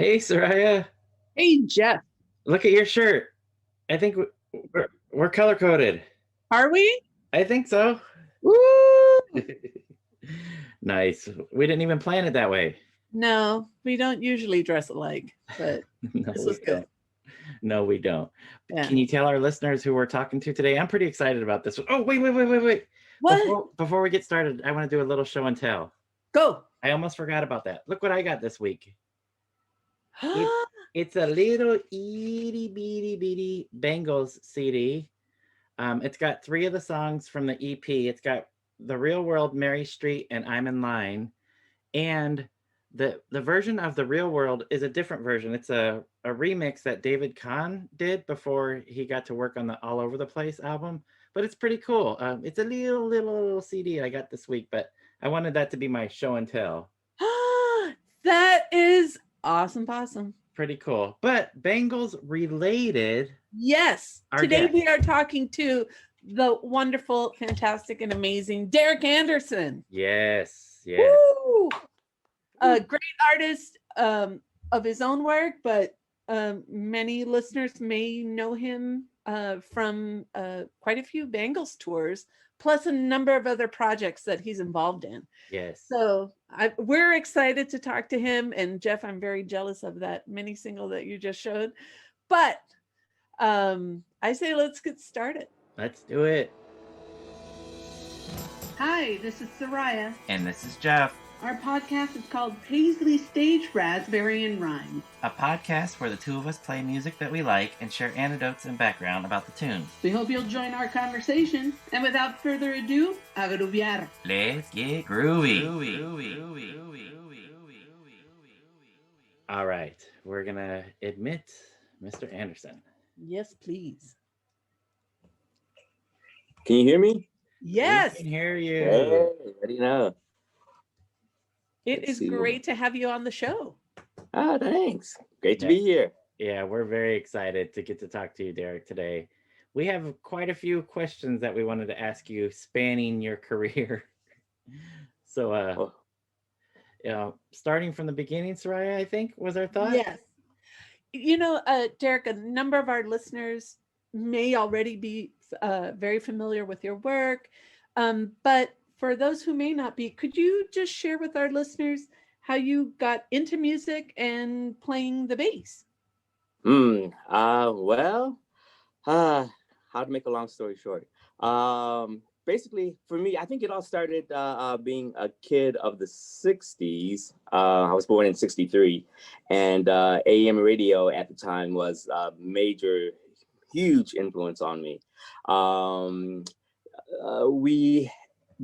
Hey, Soraya, Hey, Jeff, look at your shirt. I think we're color coded. are we? I think so. Woo! Nice. We didn't even plan it that way. No, we don't usually dress alike, but No, this we was good. don't. No, we don't. Yeah. Can you tell our listeners who we're talking to today? I'm pretty excited about this. Oh, wait. What? Before we get started, I want to do a little show and tell. Go. I almost forgot about that. Look what I got this week. It's a little itty bitty Bengals CD. It's got 3 of the songs from the EP. It's got The Real World, Mary Street, and I'm in Line. And the version of The Real World is a different version. It's a remix that David Kahn did before he got to work on the All Over the Place album. But it's pretty cool. It's a little CD I got this week, but I wanted that to be my show and tell. That is awesome. Pretty cool. But Bengals related. Yes. Today guest. we are talking to the wonderful, fantastic, and amazing Derrick Anderson. Yes. Woo! A great artist of his own work, but many listeners may know him from quite a few Bengals tours, plus a number of other projects that he's involved in. Yes. So we're excited to talk to him. And Jeff, I'm very jealous of that mini single that you just showed. But I say let's get started. Let's do it. Hi, this is Soraya. And this is Jeff. Our podcast is called Paisley Stage Raspberry and Rhyme. A podcast where the two of us play music that we like and share anecdotes and background about the tunes. We hope you'll join our conversation. And without further ado, a grooviar. Let's get groovy. All right, we're going to admit Mr. Anderson. Yes, please. Can you hear me? Yes. We can hear you. Hey, what do you know? It is great to have you on the show. Ah, thanks. Great to be here. Yeah, we're very excited to get to talk to you, Derrick, today. We have quite a few questions that we wanted to ask you spanning your career. So, starting from the beginning, Soraya, I think was our thought. Yes. You know, Derrick, a number of our listeners may already be very familiar with your work, but for those who may not be, could you just share with our listeners how you got into music and playing the bass? How to make a long story short. Basically, for me, I think it all started being a kid of the 60s. I was born in 63, and AM radio at the time was a major, huge influence on me.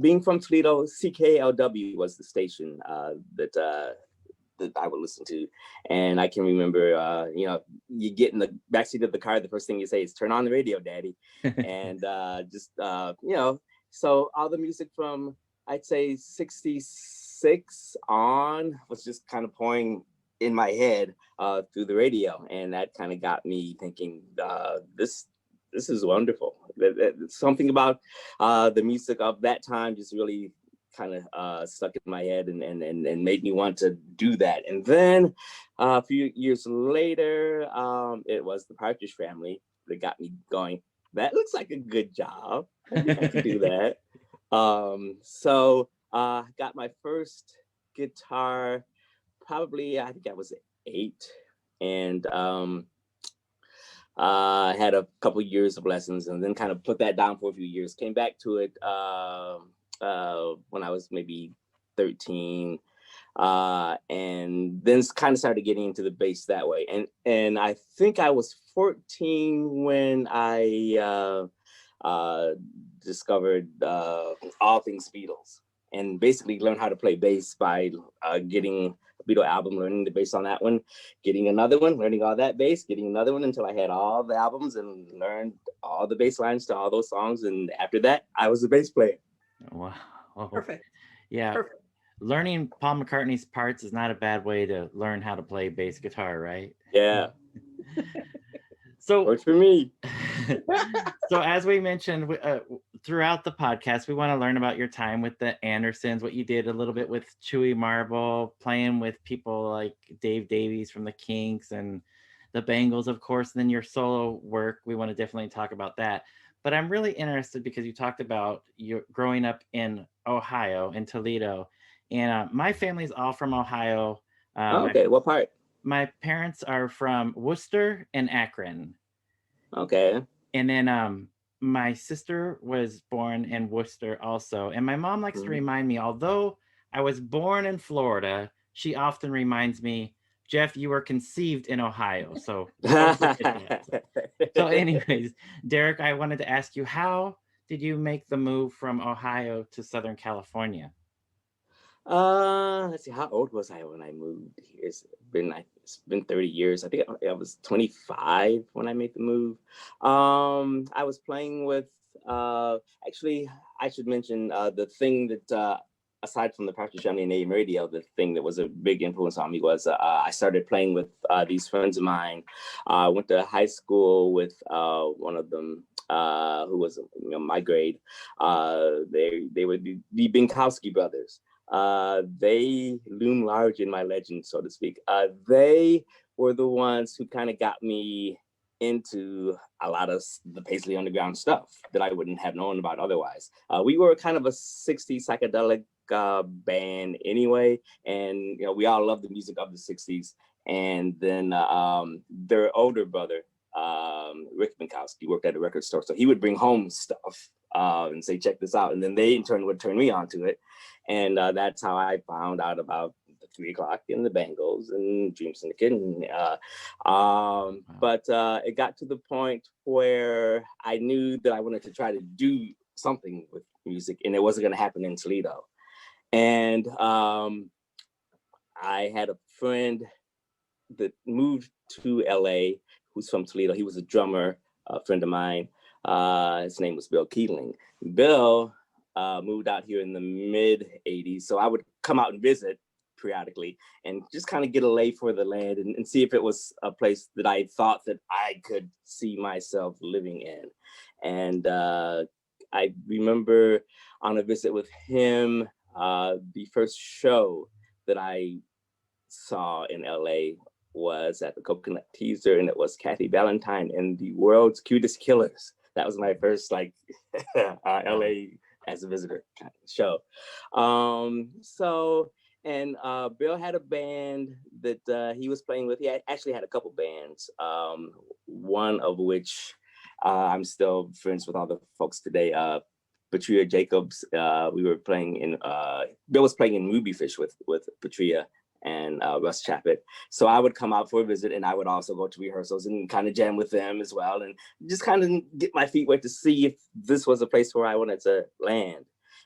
Being from Toledo, CKLW was the station that I would listen to. And I can remember, you get in the backseat of the car, the first thing you say is, "Turn on the radio, Daddy." And so all the music from, I'd say, 66 on was just kind of pouring in my head through the radio. And that kind of got me thinking, this is wonderful. Something about the music of that time just really kind of stuck in my head and made me want to do that. And then a few years later, it was the Partridge Family that got me going. That looks like a good job. I think I can do that. So I got my first guitar, probably, I think I was 8. And had a couple of years of lessons and then kind of put that down for a few years. Came back to it when I was maybe 13, and then kind of started getting into the bass that way. And I think I was 14 when I discovered all things Beatles, and basically learned how to play bass by getting Beatle album, learning the bass on that one, getting another one, learning all that bass, getting another one until I had all the albums and learned all the bass lines to all those songs. And after that, I was a bass player. Wow. Perfect. Yeah. Perfect. Learning Paul McCartney's parts is not a bad way to learn how to play bass guitar, right? Yeah. So works for me. So as we mentioned, throughout the podcast, we want to learn about your time with the Andersons, what you did a little bit with Chewy Marble, playing with people like Dave Davies from the Kinks and the Bangles, of course, and then your solo work. We want to definitely talk about that. But I'm really interested because you talked about your growing up in Ohio, in Toledo. And my family's all from Ohio. Okay, what part? My parents are from Worcester and Akron. Okay. And then my sister was born in Worcester also. And my mom likes to remind me, although I was born in Florida, she often reminds me, Jeff, you were conceived in Ohio. So don't forget that. So anyways, Derrick, I wanted to ask you, how did you make the move from Ohio to Southern California? Let's see, how old was I when I moved here? It's been 30 years. I think I was 25 when I made the move. I was playing with actually I should mention the thing that aside from the Partridge Family and AM radio, the thing that was a big influence on me was I started playing with these friends of mine. I went to high school with one of them who was my grade. They were the Binkowski brothers. They loom large in my legend, so to speak. They were the ones who kind of got me into a lot of the Paisley Underground stuff that I wouldn't have known about otherwise. We were kind of a 60s psychedelic band anyway, and we all loved the music of the 60s. And then their older brother, Rick Minkowski, worked at a record store, so he would bring home stuff and say, check this out. And then they in turn would turn me on to it. And that's how I found out about the 3 o'clock and the Bangles and Dream Syndicate. And, but it got to the point where I knew that I wanted to try to do something with music, and it wasn't going to happen in Toledo. And I had a friend that moved to LA who's from Toledo. He was a drummer, a friend of mine. His name was Bill Keeling. Bill moved out here in the mid 80s. So I would come out and visit periodically and just kind of get a lay for the land and see if it was a place that I thought that I could see myself living in. And I remember on a visit with him, the first show that I saw in LA was at the Coconut Teaser, and it was Kathy Valentine and the World's Cutest Killers. That was my first LA as a visitor kind of show. And Bill had a band that he was playing with. He actually had a couple bands, one of which I'm still friends with all the folks today. Patria Jacobs, we were playing in, Bill was playing in Movie Fish with Patria and Russ Chappett. So I would come out for a visit, and I would also go to rehearsals and kind of jam with them as well, and just kind of get my feet wet to see if this was a place where I wanted to land.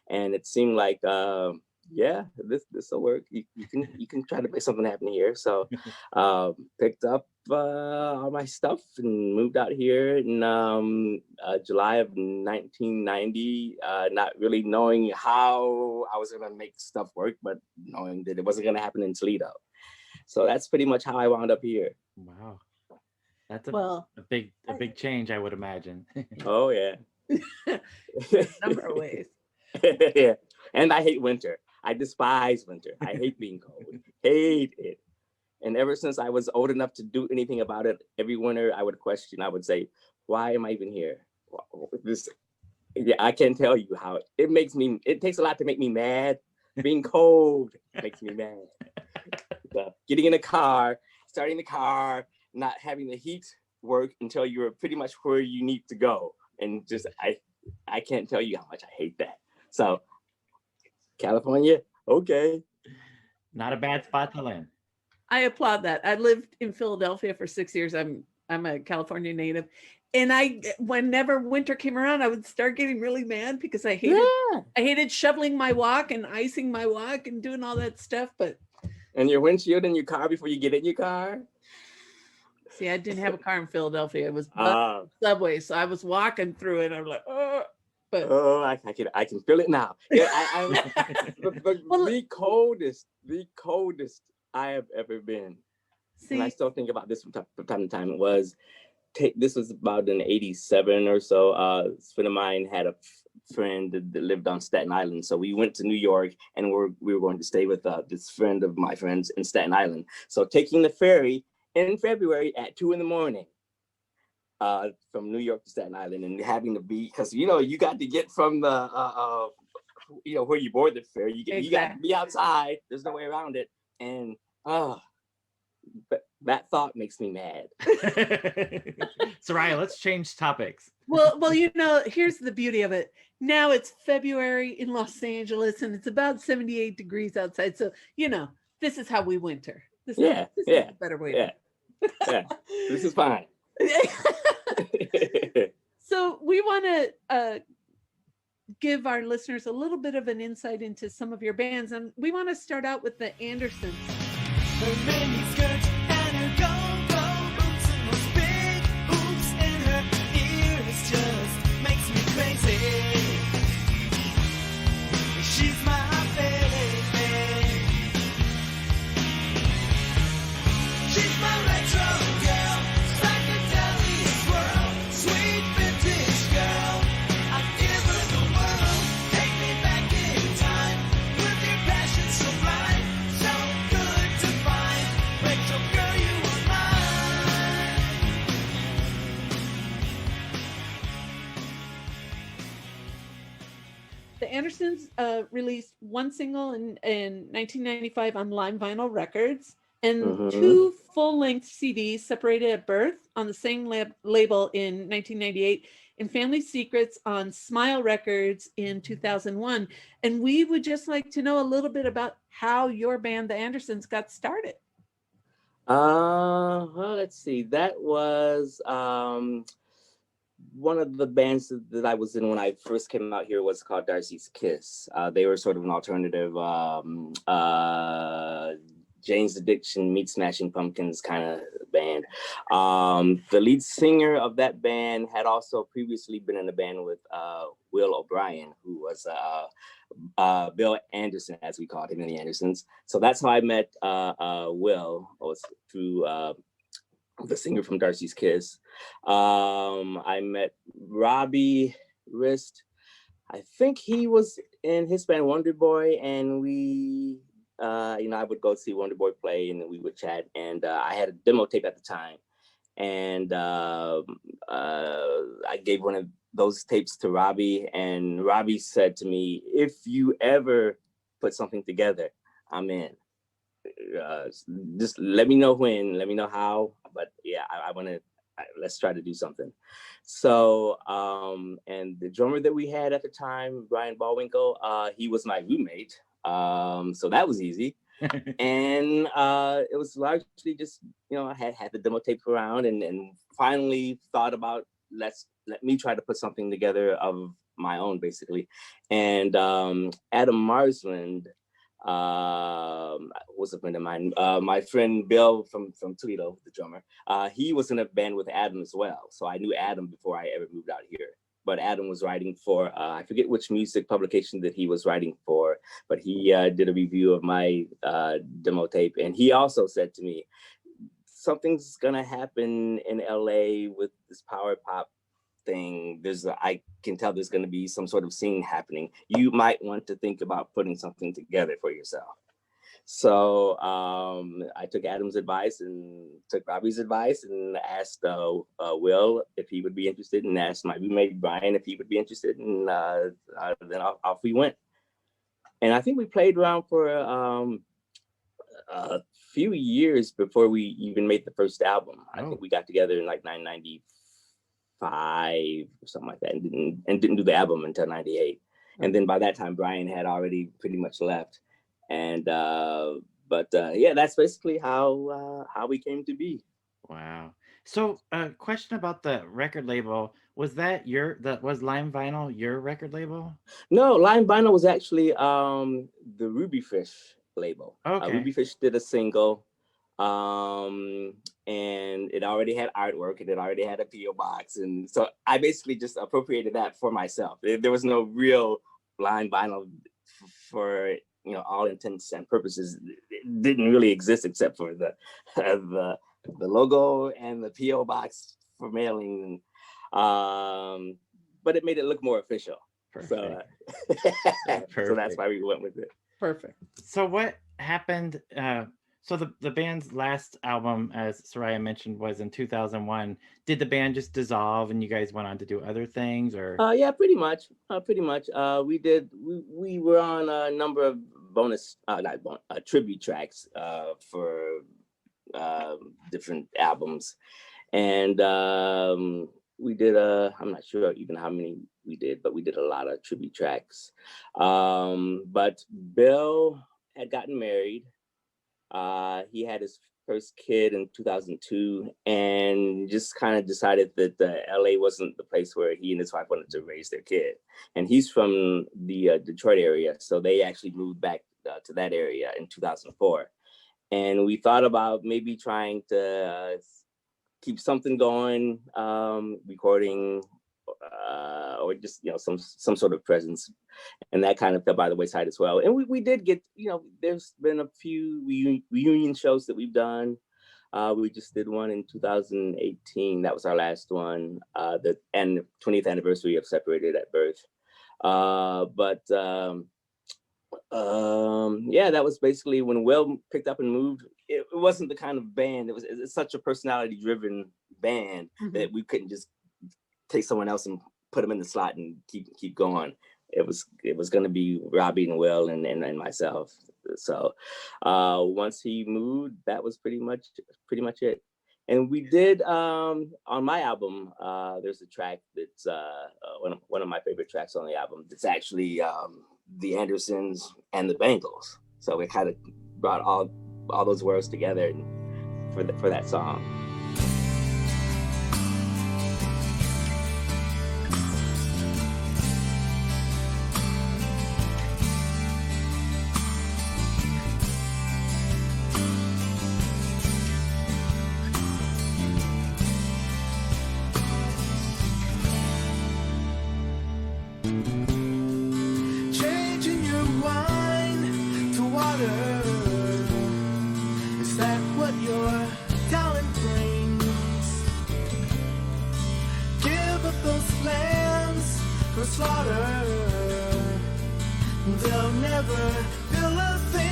And it seemed like, yeah, this will work. You can try to make something happen here. So picked up all my stuff and moved out here in July of 1990, not really knowing how I was gonna make stuff work, but knowing that it wasn't gonna happen in Toledo. So that's pretty much how I wound up here. Wow, that's a big change, I would imagine. Oh yeah. A number of ways. Yeah, and I hate winter. I despise winter. I hate being cold. Hate it. And ever since I was old enough to do anything about it, every winter I would question. I would say, "Why am I even here?" I can't tell you how it makes me. It takes a lot to make me mad. Being cold makes me mad. Getting in a car, starting the car, not having the heat work until you're pretty much where you need to go, and just I can't tell you how much I hate that. So. California, okay. Not a bad spot to land. I applaud that. I lived in Philadelphia for 6 years. I'm a California native. And whenever winter came around, I would start getting really mad because I hated shoveling my walk and icing my walk and doing all that stuff. And your windshield in your car before you get in your car? See, I didn't have a car in Philadelphia. It was subway. So I was walking through it. I'm like, oh. But I can feel it now. Yeah, the coldest I have ever been. And I still think about this from time to time. This was about in 87 or so. A friend of mine had a friend that lived on Staten Island. So we went to New York, and we were going to stay with this friend of my friends in Staten Island. So taking the ferry in February at 2 a.m. From New York to Staten Island, and having to be, because you got to get from the where you board the ferry, you got to be outside. There's no way around it, and that thought makes me mad. Soraya, let's change topics. Well, here's the beauty of it. Now it's February in Los Angeles, and it's about 78 degrees outside. So this is how we winter. This is a better way. Yeah, this is fine. So we want to give our listeners a little bit of an insight into some of your bands, and we want to start out with the Andersons. Her mini skirts and her go-go boots and those big hoops in her ears just makes me crazy. She's my baby. She's my retro girl, psychedelic swirl, sweet vintage girl. I'd give her the world. Take me back in time with your passion so blind, so good to find. Retro girl, you are mine. The Andersons released one single in 1995 on Lime Vinyl Records, and two full-length CDs, Separated at Birth on the same label in 1998, and Family Secrets on Smile Records in 2001. And we would just like to know a little bit about how your band, the Andersons, got started. Well, let's see. That was one of the bands that I was in when I first came out here was called Darcy's Kiss. They were sort of an alternative Jane's Addiction meets Smashing Pumpkins kind of band. The lead singer of that band had also previously been in a band with Will O'Brien, who was Bill Anderson, as we called him in the Andersons. So that's how I met Will, was through the singer from Darcy's Kiss. I met Robbie Rist. I think he was in his band Wonder Boy, and we I would go see Wonder Boy play, and we would chat. And I had a demo tape at the time, and I gave one of those tapes to Robbie, and Robbie said to me, "If you ever put something together, I'm in. Just let me know when, let me know how. But yeah, I want to. Let's try to do something." So, and the drummer that we had at the time, Brian Ballwinkle, he was my roommate. So that was easy. And it was largely just, I had the demo tape around, and finally thought about, let me try to put something together of my own, basically. And Adam Marsland was a friend of mine. My friend Bill from Toledo, the drummer, he was in a band with Adam as well. So I knew Adam before I ever moved out here. But Adam was writing for, I forget which music publication that he was writing for, but he did a review of my demo tape. And he also said to me, something's gonna happen in LA with this power pop thing. I can tell there's gonna be some sort of scene happening. You might want to think about putting something together for yourself. So I took Adam's advice and took Robbie's advice and asked Will if he would be interested, and asked my roommate Brian if he would be interested, and then off we went. And I think we played around for a few years before we even made the first album. I think we got together in like 1995 or something like that, and didn't do the album until 98. And then by that time, Brian had already pretty much left. And yeah, that's basically how we came to be. Wow. So question about the record label, was Lime Vinyl your record label? No, Lime Vinyl was actually the Ruby Fish label. Okay. Ruby Fish did a single, and it already had artwork, and it already had a PO box, and so I basically just appropriated that for myself. There was no real Lime Vinyl for all intents and purposes. It didn't really exist except for the logo and the PO box for mailing, but it made it look more official. So, Perfect. so that's why we went with it. Perfect. So what happened? So the band's last album, as Soraya mentioned, was in 2001. Did the band just dissolve and you guys went on to do other things, or? Yeah, pretty much. Pretty much. We were on a number of tribute tracks for different albums, and we did I'm not sure even how many we did, but we did a lot of tribute tracks. But Bill had gotten married. He had his first kid in 2002 and just kind of decided that LA wasn't the place where he and his wife wanted to raise their kid. And he's from the Detroit area, so they actually moved back to that area in 2004. And we thought about maybe trying to keep something going, recording, or just some sort of presence, and that kind of fell by the wayside as well. And we did get, there's been a few reunion shows that we've done. We just did one in 2018. That was our last one, the 20th anniversary of Separated at Birth. Yeah, that was basically when Will picked up and moved. It wasn't the kind of band. It's such a personality-driven band that we couldn't just take someone else and put them in the slot and keep going. It was going to be Robbie and Will and myself. So once he moved, that was pretty much it. And we did on my album. There's a track that's one of my favorite tracks on the album. It's actually the Andersons and the Bangles. So we kind of brought all those worlds together for that song. Changing your wine to water. Is that what your talent brings? Give up those lambs for slaughter. They'll never feel a thing.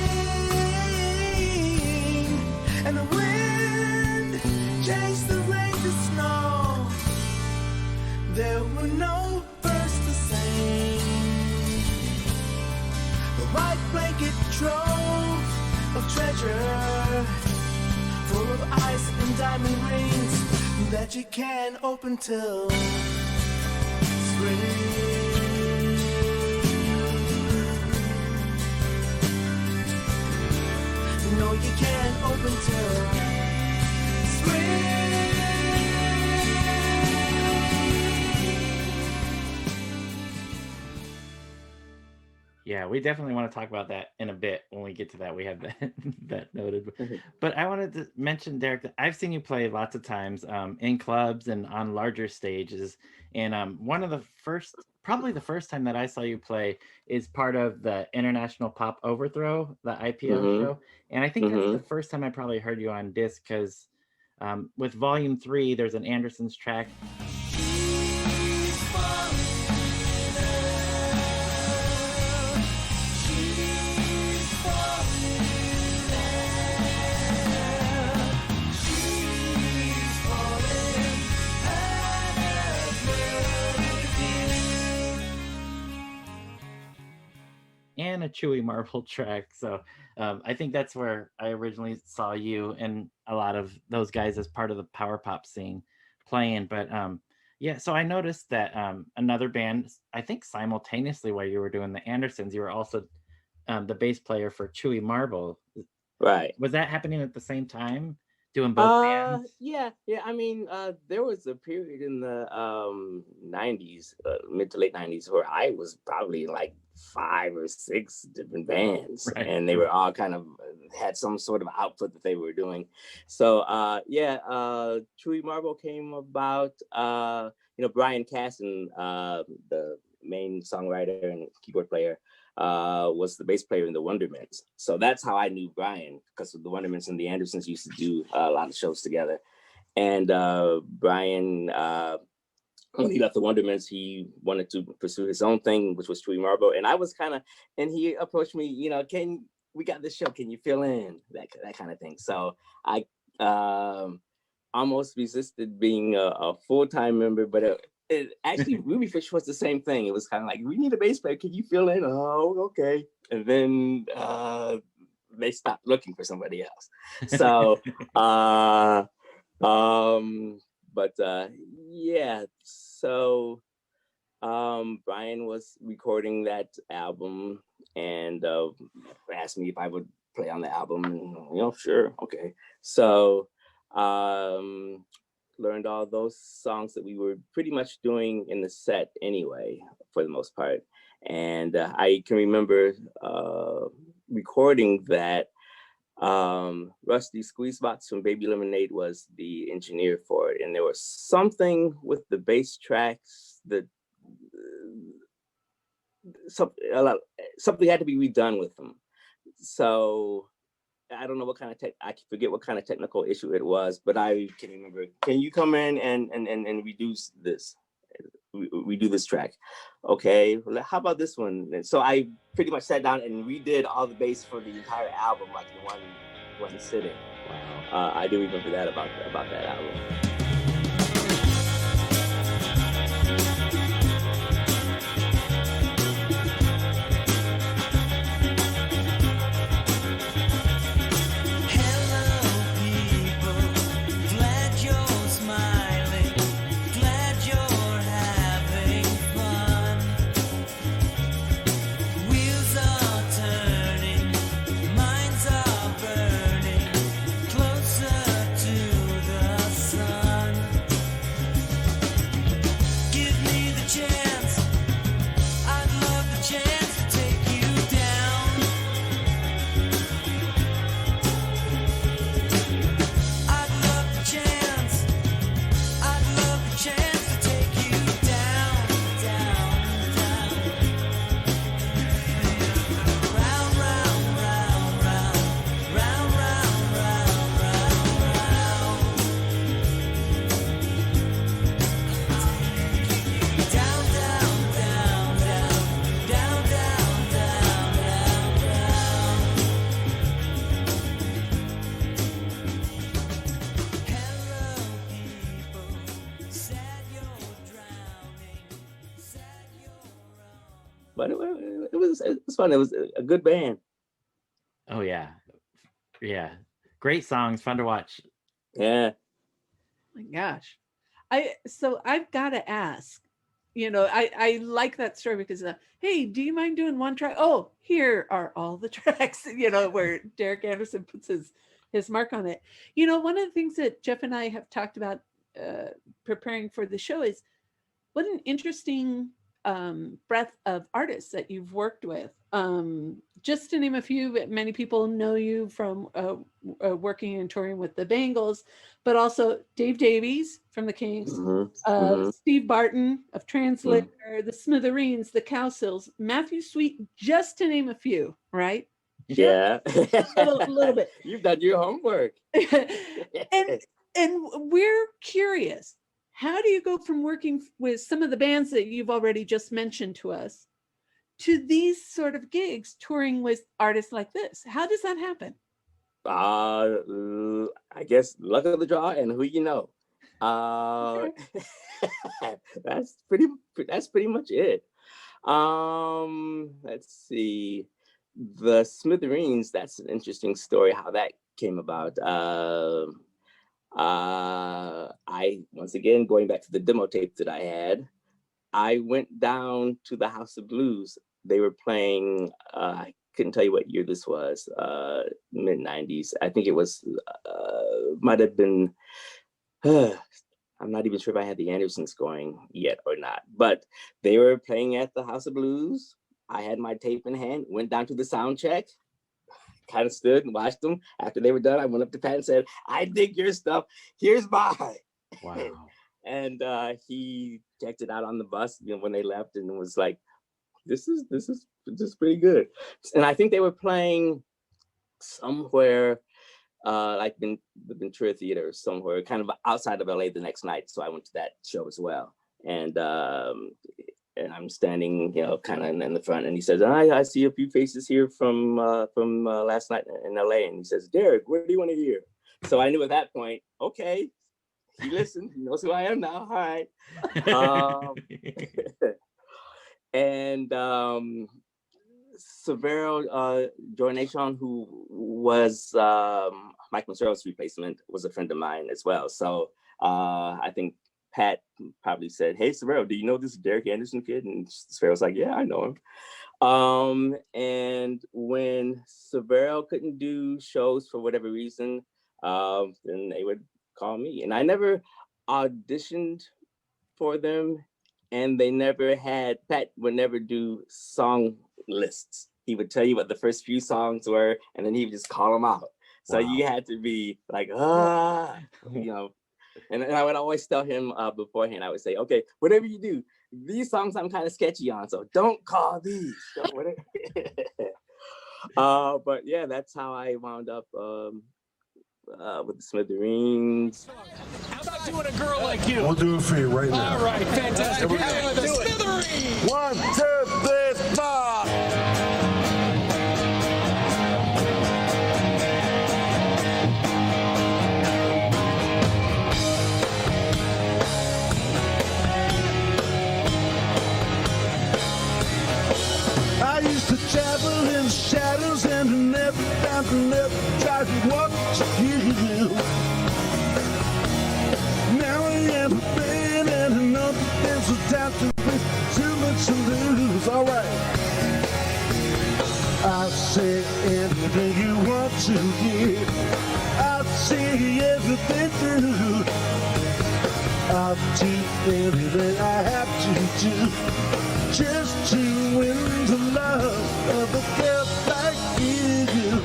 And the wind chased the rain to snow. There were no birds to sing. The white blanket trove of treasure, full of ice and diamond rings that you can't open till spring. No, you can't open till spring. Yeah, we definitely want to talk about that in a bit when we get to that. We have that noted. But I wanted to mention, Derrick, that I've seen you play lots of times in clubs and on larger stages. And one of the probably the first time that I saw you play is part of the International Pop Overthrow, the IPO show. And I think that's the first time I probably heard you on disc, because with Volume 3, there's an Anderson's track. She's falling in love. She's falling in love. She's falling out of love with you. And a Chewy Marble track. So I think that's where I originally saw you and a lot of those guys as part of the power pop scene playing. But yeah, so I noticed that another band, I think simultaneously while you were doing the Andersons, you were also the bass player for Chewy Marble. Right. Was that happening at the same time, doing both bands? Yeah. I mean, there was a period in the 90s, mid to late 90s, where I was probably like 5 or 6 different bands, Right. and they were all kind of had some sort of output that they were doing. So Chewy Marble came about. Brian Casson, the main songwriter and keyboard player, was the bass player in the Wonderments. So that's how I knew Brian, because the Wonderments and the Andersons used to do a lot of shows together. And Brian when he left the Wonderments, he wanted to pursue his own thing, which was Chewy Marlboro. And I was and he approached me, we got this show, can you fill in? That kind of thing. So I almost resisted being a full-time member, but it actually, Ruby Fish was the same thing. It was kind of like, we need a bass player, can you fill in? Oh, okay. And then they stopped looking for somebody else. So, yeah, so Brian was recording that album and asked me if I would play on the album, and sure, okay. So learned all those songs that we were pretty much doing in the set anyway, for the most part. And I can remember recording that. Rusty Squeezebox from Baby Lemonade was the engineer for it, and there was something with the bass tracks that something had to be redone with them. So I don't know what kind of I forget what kind of technical issue it was, but I can remember, can you come in and reduce this? We do this track. Okay, well, how about this one? And so I pretty much sat down and redid all the bass for the entire album, like in one sitting. Wow. I do remember that about that album. But it was fun. It was a good band. Oh yeah, great songs, fun to watch. Yeah. My gosh, I've got to ask. I like that story because hey, do you mind doing one track? Oh, here are all the tracks. Where Derrick Anderson puts his mark on it. One of the things that Jeff and I have talked about preparing for the show is what an interesting breadth of artists that you've worked with. Just to name a few, many people know you from working and touring with the Bangles, but also Dave Davies from the Kinks, Steve Barton of Translator, the Smithereens, the Cowsills, Matthew Sweet, just to name a few, right? Yeah. a little bit. You've done your homework. and we're curious. How do you go from working with some of the bands that you've already just mentioned to us to these sort of gigs, touring with artists like this? How does that happen? I guess luck of the draw and who you know. That's pretty much it. Let's see. The Smithereens, that's an interesting story how that came about. I, once again, going back to the demo tape that I had, I went down to the House of Blues. They were playing, I couldn't tell you what year this was, mid 90s. I think it was, might have been, I'm not even sure if I had the Andersons going yet or not, but they were playing at the House of Blues. I had my tape in hand, went down to the sound check, kind of stood and watched them. After they were done, I went up to Pat and said, I dig your stuff. Here's mine. Wow. And he checked it out on the bus when they left and was like, this is pretty good. And I think they were playing somewhere like the Ventura Theater somewhere, kind of outside of LA the next night. So I went to that show as well. and I'm standing, kind of in the front, and he says, I see a few faces here from last night in LA, and he says, Derrick, what do you want to hear? So I knew at that point, okay, he listened, he knows who I am now. All right. And Severo Joy who was Mike Masero's replacement, was a friend of mine as well. So I think Pat probably said, hey, Severo, do you know this Derrick Anderson kid? And Severo's like, yeah, I know him. And when Severo couldn't do shows for whatever reason, then they would call me. And I never auditioned for them. And Pat would never do song lists. He would tell you what the first few songs were, and then he would just call them out. So you had to be like, and I would always tell him beforehand, I would say, okay, whatever you do, these songs I'm kind of sketchy on, so don't call these. But yeah, that's how I wound up with the Smithereens. How about doing a girl like you? We'll do it for you right now. All right, fantastic. Here we go. The Smithereens. 1, 2, 3, 4. I used to travel in the shadows and never found to never tried to walk you. Now I am a man and I know that there's a time to waste, too much to lose. All right. I'll say anything you want to hear. I'll say everything through. I'll do anything I have to do just to win the love of a girl like you.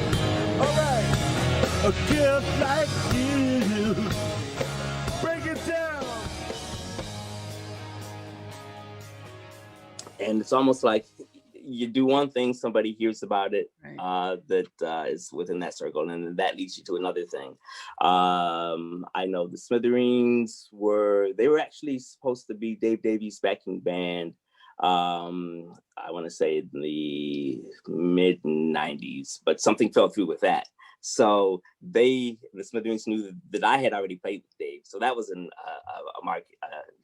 All right, a girl like you. Break it down. And it's almost like you do one thing, somebody hears about it, that is within that circle, and then that leads you to another thing. I know the Smithereens were actually supposed to be Dave Davies' backing band. I want to say in the mid 90s, but something fell through with that. So the Smithereens knew that I had already played with Dave. So that was a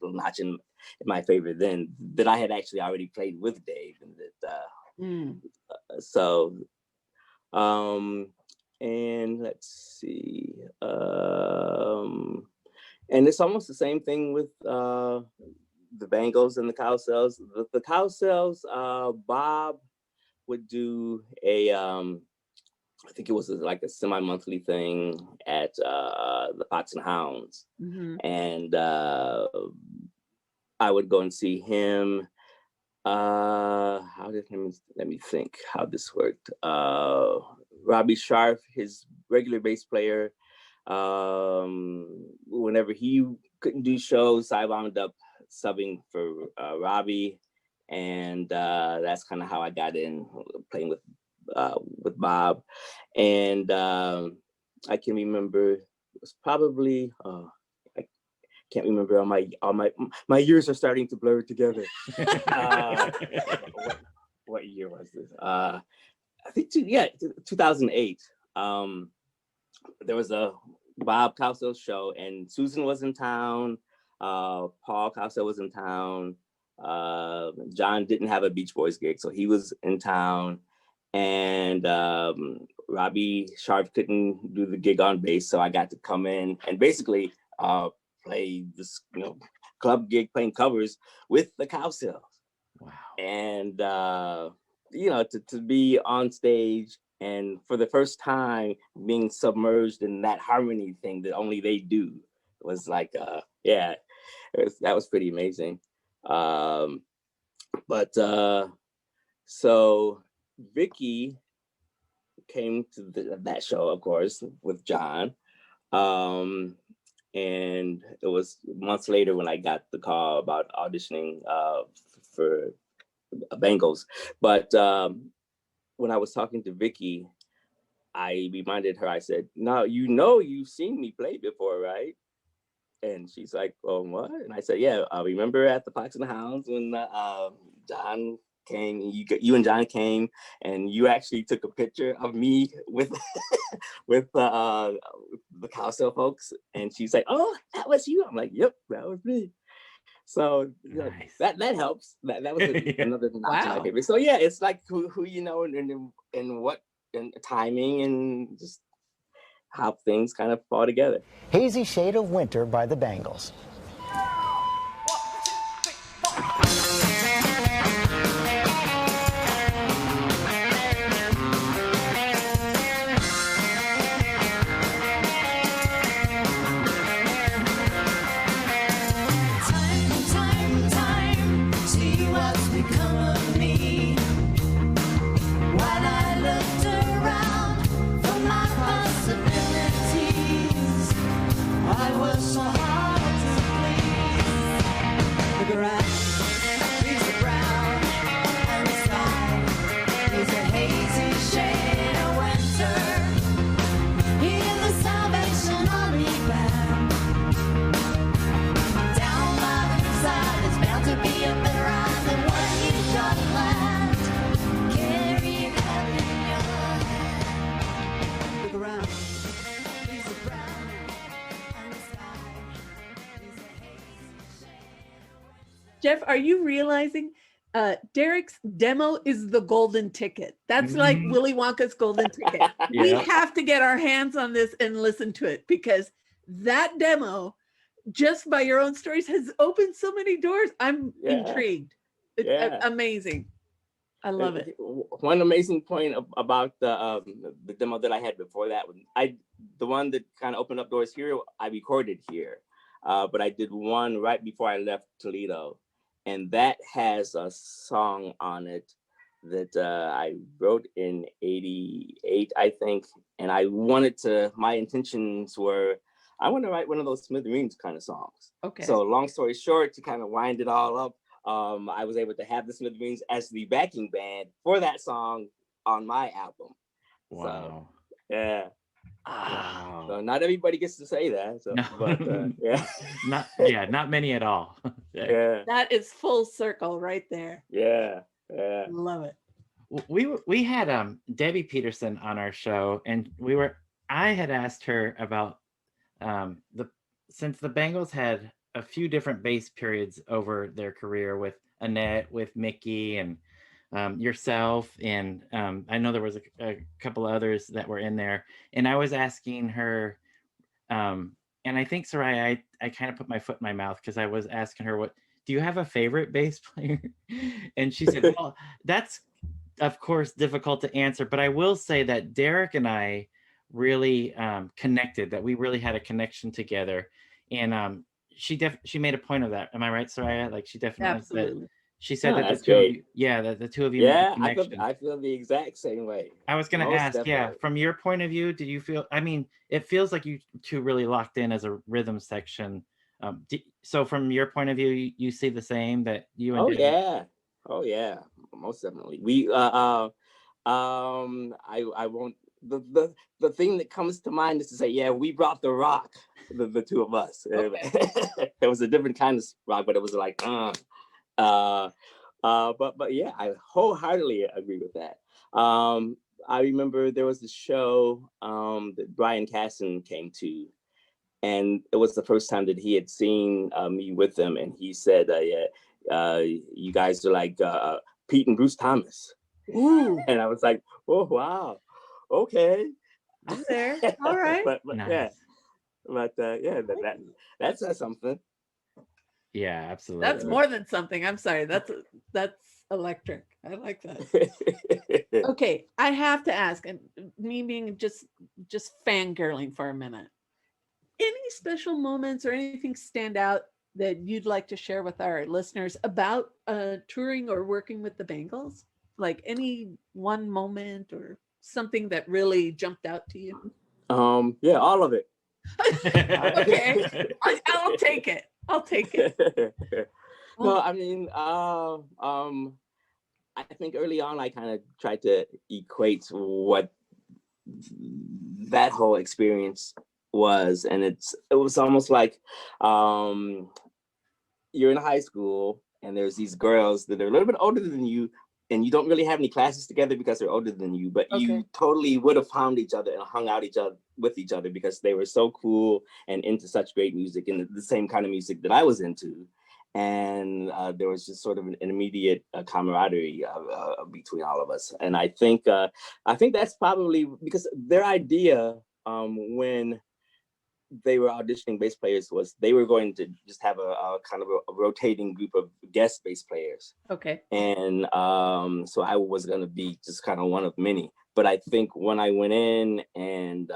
little notch in my favor then, that I had actually already played with Dave. And and let's see. And it's almost the same thing with the Bangles and the Cowcells. The Cowcells, Bob would do I think it was like a semi-monthly thing at the Fox and Hounds. And I would go and see him. Let me think how this worked. Robbie Sharf, his regular bass player, whenever he couldn't do shows, I wound up subbing for Robbie, and that's kind of how I got in playing with Bob. And I can remember it was probably I can't remember, all my years are starting to blur together. What year was this? I think 2008. There was a Bob Cowsill show, and Susan was in town. Paul Cowsill was in town. John didn't have a Beach Boys gig, so he was in town. And Robbie Sharp couldn't do the gig on bass, so I got to come in and basically play this, club gig playing covers with the Cowsills. Wow. And to be on stage and for the first time being submerged in that harmony thing that only they do was like, that was pretty amazing. So Vicky came to that show, of course, with John. And it was months later when I got the call about auditioning for Bengals. But when I was talking to Vicky, I reminded her, I said, "No, you've seen me play before, right?" And she's like, "Oh, what?" And I said, "Yeah, remember at the Fox and the Hounds when John came, you and John came, and you actually took a picture of me with with the Cowsill folks." And she's like, "Oh, that was you." I'm like, "Yep, that was me." So Nice. that helps. That was Yeah. another notch in my Wow. paper. So yeah, it's like who you know and what and timing and just how things kind of fall together. Hazy Shade of Winter by the Bangles. Time, see what's become of me. When I looked around for my possibilities, I was so hard to please. The ground is brown and the sky is a hazy shade of winter. Hear the Salvation Army band. Down by the side, it's bound to be a better ride than when you got land. Carry it out in your hand. The ground is brown and the sky is a hazy shade. Jeff, are you realizing Derrick's demo is the golden ticket? That's like Mhm. Willy Wonka's golden ticket. We Yeah. have to get our hands on this and listen to it, because that demo, just by your own stories, has opened so many doors. I'm Yeah. intrigued. Yeah. Amazing. I love it. One amazing point about the demo that I had before that one, the one that kind of opened up doors here, I recorded here, but I did one right before I left Toledo, and that has a song on it that I wrote in '88, I think, and my intentions were, I want to write one of those Smithereens kind of songs. Okay. So long story short, to kind of wind it all up, I was able to have the Smithereens as the backing band for that song on my album. Wow. So, yeah. Wow. So not everybody gets to say that. So, No. but yeah. Not many at all. Yeah. That is full circle right there. Yeah. Yeah. Love it. We had Debbie Peterson on our show, and I had asked her about since the Bengals had a few different bass periods over their career, with Annette, with Mickey, and yourself, and I know there was a couple others that were in there, and I was asking her, and I think, Soraya, I kind of put my foot in my mouth, because I was asking her, what do you have a favorite bass player? And she said, well, that's of course difficult to answer, but I will say that Derrick and I really connected, that we really had a connection together, and she made a point of that. Am I right, Soraya? Like, she definitely Absolutely. she said Oh, that the that's two of great. you, that the two of you made a Yeah, connection. I feel the exact same way. I was going to Most ask, definitely. from your point of view, did you feel, I mean, it feels like you two really locked in as a rhythm section. So from your point of view, you see the same, that you and Oh Debbie? yeah. Oh yeah. Most definitely. We I won't, the thing that comes to mind is to say, yeah, we brought the rock, the two of us. Okay. It was a different kind of rock, but it was like but yeah, I wholeheartedly agree with that. I remember there was a show that Brian Casson came to, and it was the first time that he had seen me with them, and he said, yeah, you guys are like Pete and Bruce Thomas. Ooh, And I was like, oh wow, okay. I'm there. All right. but Nice. yeah, but yeah, that says something. Yeah, absolutely. That's more than something. I'm sorry. That's electric. I like that. Okay, I have to ask, and me being just fangirling for a minute. Any special moments or anything stand out that you'd like to share with our listeners about touring or working with the Bengals? Like any one moment or something that really jumped out to you? Yeah, all of it. Okay, I'll take it. I'll take it. No, I mean, I think early on I kind of tried to equate what that whole experience was, and it was almost like you're in high school and there's these girls that are a little bit older than you, and you don't really have any classes together because they're older than you, but you totally would have found each other and hung out with each other because they were so cool and into such great music and the same kind of music that I was into. And there was just sort of an immediate camaraderie between all of us. And I think that's probably because their idea when they were auditioning bass players was they were going to just have a kind of a rotating group of guest bass players. Okay. And so I was going to be just kind of one of many. But I think when I went in and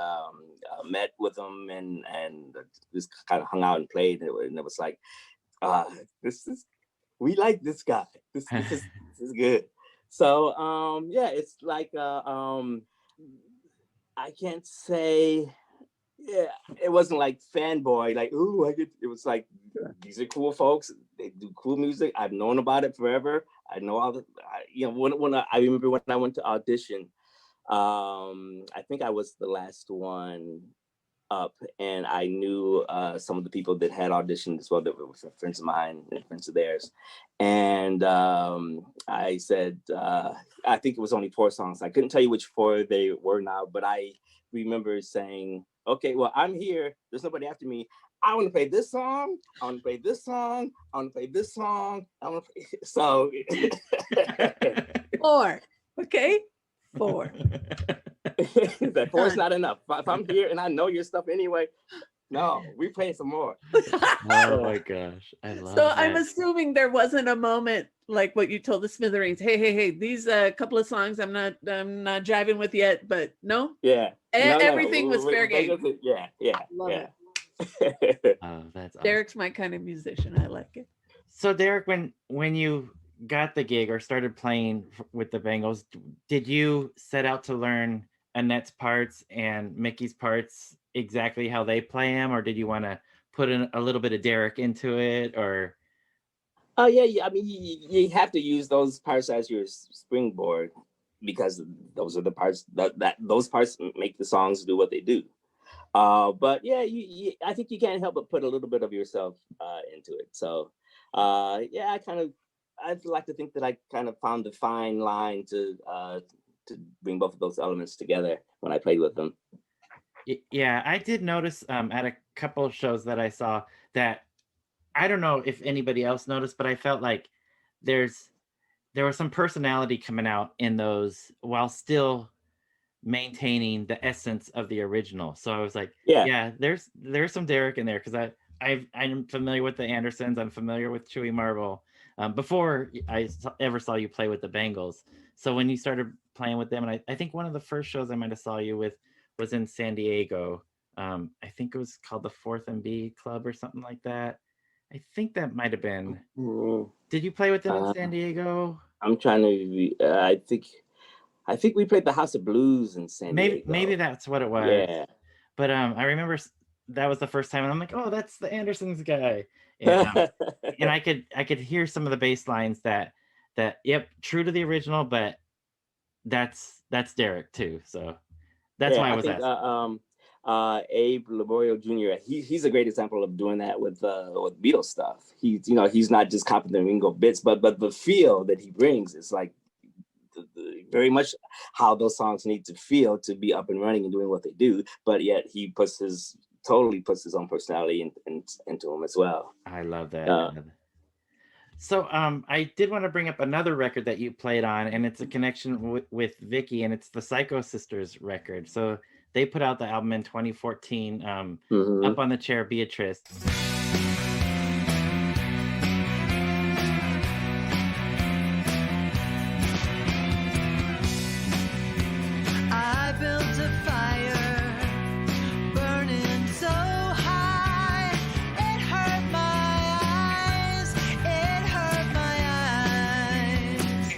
met with them and just kind of hung out and played, and it was like, we like this guy. This is good. So yeah, it's like I can't say. Yeah, it wasn't like fanboy, like, ooh, it was like, these are cool folks. They do cool music. I've known about it forever. I know all the, when I remember when I went to audition, I think I was the last one up, and I knew some of the people that had auditioned as well, that were friends of mine and friends of theirs. And I said, I think it was only 4 songs. I couldn't tell you which 4 they were now, but I remember saying, okay, well, I'm here. There's nobody after me. I want to play this song. I want to play this song. I want to play this song. I want to play. So 4. Okay. 4. That 4 is not enough. If I'm here and I know your stuff anyway, no, we play some more. Oh my gosh, I love So that. I'm assuming there wasn't a moment like what you told the Smithereens. Hey, these couple of songs I'm not jiving with yet, but no. Yeah. Everything was fair game. Yeah. Love it. Oh, that's awesome. Derrick's my kind of musician. I like it. So Derrick, when you got the gig or started playing with the Bengals, did you set out to learn Annette's parts and Mickey's parts exactly how they play them, or did you want to put in a little bit of Derrick into it, or? Oh yeah. I mean, you have to use those parts as your springboard because those are the parts that those parts make the songs do what they do. But yeah, I think you can't help but put a little bit of yourself into it. So yeah, I'd like to think that I kind of found the fine line to bring both of those elements together when I played with them. Yeah, I did notice at a couple of shows that I saw that, I don't know if anybody else noticed, but I felt like there was some personality coming out in those while still maintaining the essence of the original. So I was like, yeah, there's some Derrick in there, because I'm familiar with the Andersons. I'm familiar with Chewy Marble before I ever saw you play with the Bengals. So when you started playing with them, and I think one of the first shows I might have saw you with was in San Diego. I think it was called the 4th and B Club or something like that. I think that might have been. Did you play with them in San Diego? I'm trying to. I think we played the House of Blues in San Diego. Maybe that's what it was. Yeah. But I remember that was the first time, and I'm like, oh, that's the Andersons guy. And, and I could hear some of the bass lines that yep, true to the original, but that's Derrick too. So that's why I was asking. Abe Laborio Jr. He's a great example of doing that with Beatles stuff. He's not just copying the Ringo bits, but the feel that he brings is like very much how those songs need to feel to be up and running and doing what they do. But yet he totally puts his own personality into them as well. I love that. So I did want to bring up another record that you played on, and it's a connection with Vicky, and it's the Psycho Sisters record. So they put out the album in 2014, Up on the Chair, Beatrice. I built a fire burning so high it hurt my eyes, it hurt my eyes.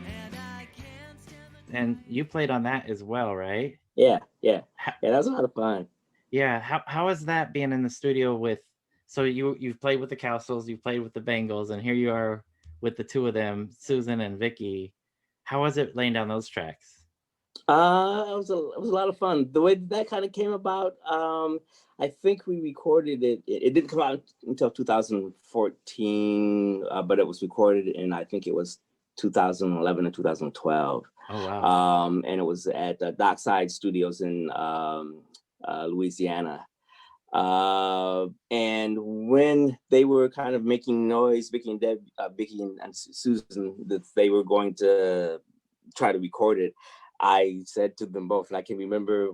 And I can't stand the And you played on that as well, right? Yeah, that was a lot of fun. Yeah, how is that being in the studio with? So you've played with the Castles, you've played with the Bengals, and here you are with the two of them, Susan and Vicky. How was it laying down those tracks? It was a lot of fun. The way that kind of came about, I think we recorded it. It didn't come out until 2014, but it was recorded in, I think it was 2011 or 2012. Oh wow. And it was at Dockside Studios in Louisiana. And when they were kind of making noise, Vicky and Susan, that they were going to try to record it, I said to them both, and I can remember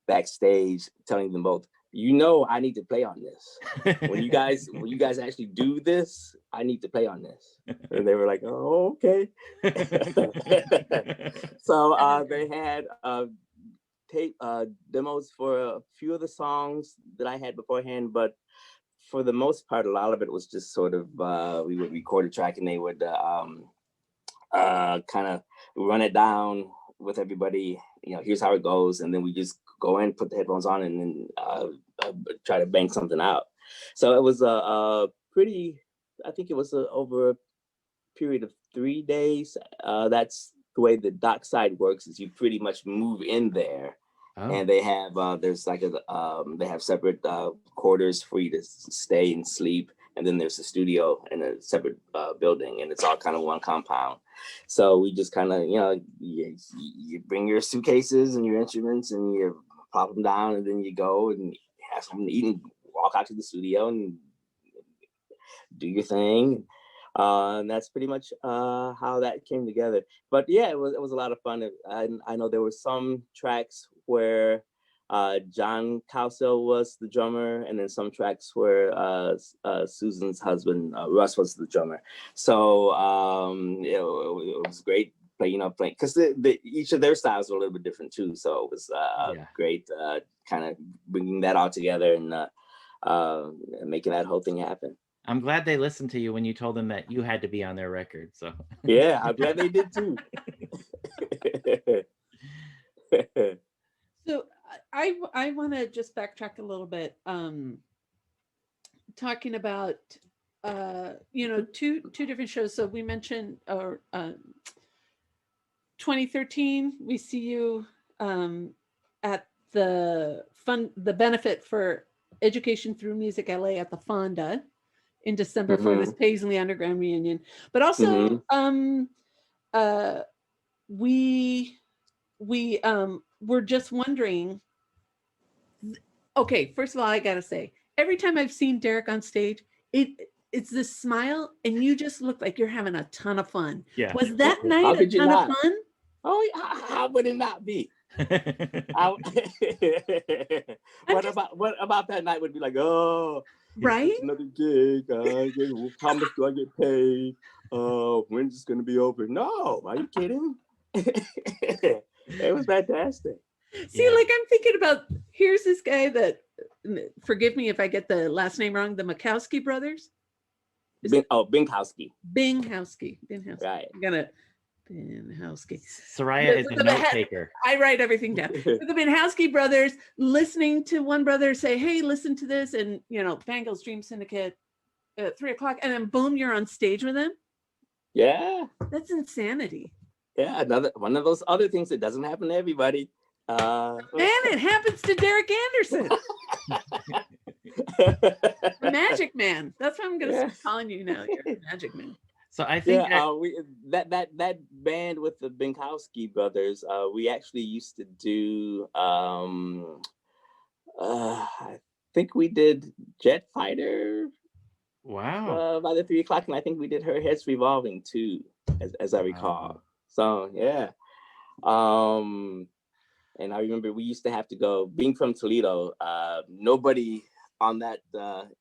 backstage telling them both, I need to play on this. When you guys actually do this, I need to play on this. And they were like, oh, okay. So they had tape demos for a few of the songs that I had beforehand, but for the most part, a lot of it was just sort of we would record a track and they would kind of run it down with everybody. Here's how it goes, and then we just go in, put the headphones on, and then try to bang something out. So it was pretty. I think it was over a period of 3 days. That's the way the Dockside works. Is you pretty much move in there. Oh. And they have there's like they have separate quarters for you to stay and sleep, and then there's a studio in a separate building, and it's all kind of one compound. So we just kind of you bring your suitcases and your instruments and you plop them down, and then you go and have something to eat and walk out to the studio and do your thing. And that's pretty much how that came together. But yeah, it was a lot of fun. I know there were some tracks where John Cowsill was the drummer, and then some tracks where Susan's husband Russ was the drummer. So it was great playing because each of their styles were a little bit different too. So it was great kind of bringing that all together and making that whole thing happen. I'm glad they listened to you when you told them that you had to be on their record. So yeah, I'm glad they did too. So I want to just backtrack a little bit, talking about two different shows. So we mentioned 2013. We see you at the benefit for Education Through Music LA at the Fonda in December for this Paisley Underground reunion. But also we were just wondering, okay, first of all, I gotta say, every time I've seen Derrick on stage, it's this smile and you just look like you're having a ton of fun. Yeah. Was that night a ton of fun? Oh, how would it not be? What about that night would be like, oh, right, another gig, how much do I get paid, when's this gonna be over? No, are you kidding? It was fantastic. See, like I'm thinking about, here's this guy that, forgive me if I get the last name wrong, the Makowski brothers. Bingkowski. Bingkowski. Right. I'm gonna Bingkowski. Soraya is a note taker. I write everything down. The Bingkowski brothers, listening to one brother say, "Hey, listen to this," and Bangles Dream Syndicate at 3:00, and then boom, you're on stage with them. Yeah, that's insanity. Yeah, another one of those other things that doesn't happen to everybody. Man, it happens to Derrick Anderson. Magic Man. That's what I'm gonna start calling you now. You're a Magic Man. So I think that band with the Bingkowski brothers, we actually used to do. I think we did Jet Fighter. Wow. By the 3:00, and I think we did Her Head's Revolving too, as I recall. Wow. So yeah. And I remember we used to have to go, being from Toledo, nobody on that